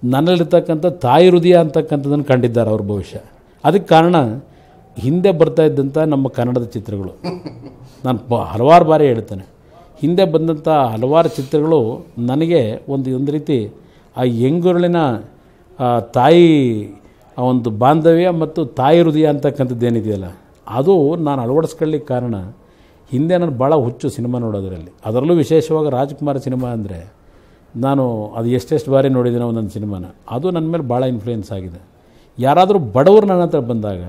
ನನ್ನಲ್ಲಿರ್ತಕ್ಕಂಥ ತಾಯಿ ಹೃದಯ ಅಂತಕ್ಕಂಥದ್ದನ್ನು ಕಂಡಿದ್ದಾರೆ ಅವರು ಬಹುಶಃ. ಅದಕ್ಕೆ ಕಾರಣ ಹಿಂದೆ ಬರ್ತಾ ಇದ್ದಂಥ ನಮ್ಮ ಕನ್ನಡದ ಚಿತ್ರಗಳು. ನಾನು ಹಲವಾರು ಬಾರಿ ಹೇಳ್ತೇನೆ, ಹಿಂದೆ ಬಂದಂಥ ಹಲವಾರು ಚಿತ್ರಗಳು ನನಗೆ ಒಂದು ರೀತಿ ಆ ಹೆಂಗುರುಳಿನ ತಾಯಿ ಒಂದು ಬಾಂಧವ್ಯ ಮತ್ತು ತಾಯಿ ಹೃದಯ ಅಂತಕ್ಕಂಥದ್ದು ಏನಿದೆಯಲ್ಲ, ಅದು ನಾನು ಅಳವಡಿಸ್ಕೊಳ್ಳಿಕ್ಕೆ ಕಾರಣ ಹಿಂದೆ ನಾನು ಭಾಳ ಹುಚ್ಚು ಸಿನಿಮಾ ನೋಡೋದ್ರಲ್ಲಿ. ಅದರಲ್ಲೂ ವಿಶೇಷವಾಗಿ ರಾಜ್ಕುಮಾರ್ ಸಿನಿಮಾ ಅಂದರೆ ನಾನು ಅದು ಎಷ್ಟೆಷ್ಟು ಬಾರಿ ನೋಡಿದ್ದೀನಿ ಒಂದೊಂದು ಸಿನಿಮಾನ. ಅದು ನನ್ನ ಮೇಲೆ ಭಾಳ ಇನ್ಫ್ಲೂಯೆನ್ಸ್ ಆಗಿದೆ. ಯಾರಾದರೂ ಬಡವರು ನನ್ನ ಹತ್ರ ಬಂದಾಗ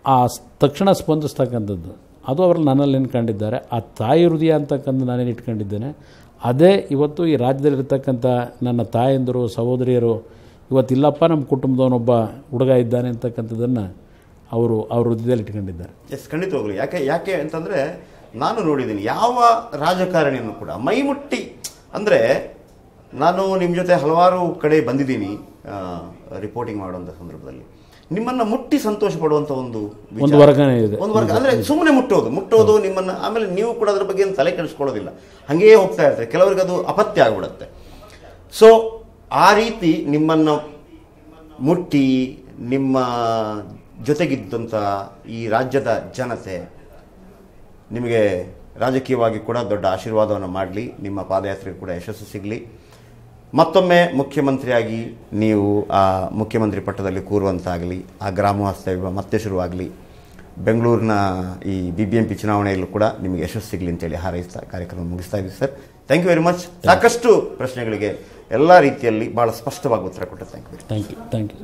ಆ ತಕ್ಷಣ ಸ್ಪಂದಿಸ್ತಕ್ಕಂಥದ್ದು ಅದು ಅವ್ರಲ್ಲಿ ನನ್ನಲ್ಲಿ ನೆನ್ಕೊಂಡಿದ್ದಾರೆ. ಆ ತಾಯಿ ಹೃದಯ ಅಂತಕ್ಕಂಥ ನಾನೇನು ಇಟ್ಕೊಂಡಿದ್ದೇನೆ. ಅದೇ ಇವತ್ತು ಈ ರಾಜ್ಯದಲ್ಲಿರ್ತಕ್ಕಂಥ ನನ್ನ ತಾಯಂದಿರು, ಸಹೋದರಿಯರು ಇವತ್ತಿಲ್ಲಪ್ಪ ನಮ್ಮ ಕುಟುಂಬದವನೊಬ್ಬ ಹುಡುಗ ಇದ್ದಾನೆ ಅಂತಕ್ಕಂಥದ್ದನ್ನು ಅವ್ರ ಹೃದಯದಲ್ಲಿ ಇಟ್ಕೊಂಡಿದ್ದಾರೆ. ಎಸ್, ಖಂಡಿತವಾಗ್ಲು. ಯಾಕೆ ಅಂತಂದರೆ ನಾನು ನೋಡಿದ್ದೀನಿ ಯಾವ ರಾಜಕಾರಣಿಯನ್ನು ಕೂಡ ಮೈಮುಟ್ಟಿ, ಅಂದರೆ ನಾನು ನಿಮ್ಮ ಜೊತೆ ಹಲವಾರು ಕಡೆ ಬಂದಿದ್ದೀನಿ ರಿಪೋರ್ಟಿಂಗ್ ಮಾಡುವಂಥ ಸಂದರ್ಭದಲ್ಲಿ, ನಿಮ್ಮನ್ನು ಮುಟ್ಟಿ ಸಂತೋಷ ಪಡುವಂಥ ಒಂದು ವರ್ಗನೇ ಇದೆ. ಒಂದು ವರ್ಗ ಅಂದರೆ ಸುಮ್ಮನೆ ಮುಟ್ಟೋದು ನಿಮ್ಮನ್ನು, ಆಮೇಲೆ ನೀವು ಕೂಡ ಅದ್ರ ಬಗ್ಗೆ ಏನು ತಲೆ ಕೆಡಿಸ್ಕೊಳ್ಳೋದಿಲ್ಲ, ಹಾಗೆಯೇ ಹೋಗ್ತಾ ಇರ್ತಾರೆ. ಕೆಲವರಿಗೆ ಅದು ಅಪತ್ಯ ಆಗಿಬಿಡುತ್ತೆ. ಸೊ ಆ ರೀತಿ ನಿಮ್ಮನ್ನು ಮುಟ್ಟಿ ನಿಮ್ಮ ಜೊತೆಗಿದ್ದಂಥ ಈ ರಾಜ್ಯದ ಜನತೆ ನಿಮಗೆ ರಾಜಕೀಯವಾಗಿ ಕೂಡ ದೊಡ್ಡ ಆಶೀರ್ವಾದವನ್ನು ಮಾಡಲಿ, ನಿಮ್ಮ ಪಾದಯಾತ್ರೆಗೆ ಕೂಡ ಯಶಸ್ಸು ಸಿಗಲಿ. ಮತ್ತೊಮ್ಮೆ ಮುಖ್ಯಮಂತ್ರಿಯಾಗಿ ನೀವು ಆ ಮುಖ್ಯಮಂತ್ರಿ ಪಟ್ಟದಲ್ಲಿ ಕೂರುವಂತಾಗಲಿ, ಆ ಗ್ರಾಮ ವಾಸ್ತವ್ಯ ಮತ್ತೆ ಶುರುವಾಗಲಿ. ಬೆಂಗಳೂರಿನ ಈ BBMP ಚುನಾವಣೆಯಲ್ಲೂ ಕೂಡ ನಿಮಗೆ ಯಶಸ್ಸು ಸಿಗಲಿ ಅಂತೇಳಿ ಹಾರೈಸ್ತಾ ಕಾರ್ಯಕ್ರಮ ಮುಗಿಸ್ತಾ ಇದ್ದೀವಿ sir. Thank you very much. ಸಾಕಷ್ಟು ಪ್ರಶ್ನೆಗಳಿಗೆ ಎಲ್ಲ ರೀತಿಯಲ್ಲಿ ಭಾಳ ಸ್ಪಷ್ಟವಾಗಿ ಉತ್ತರ ಕೊಟ್ಟರು. Thank you. Thank you.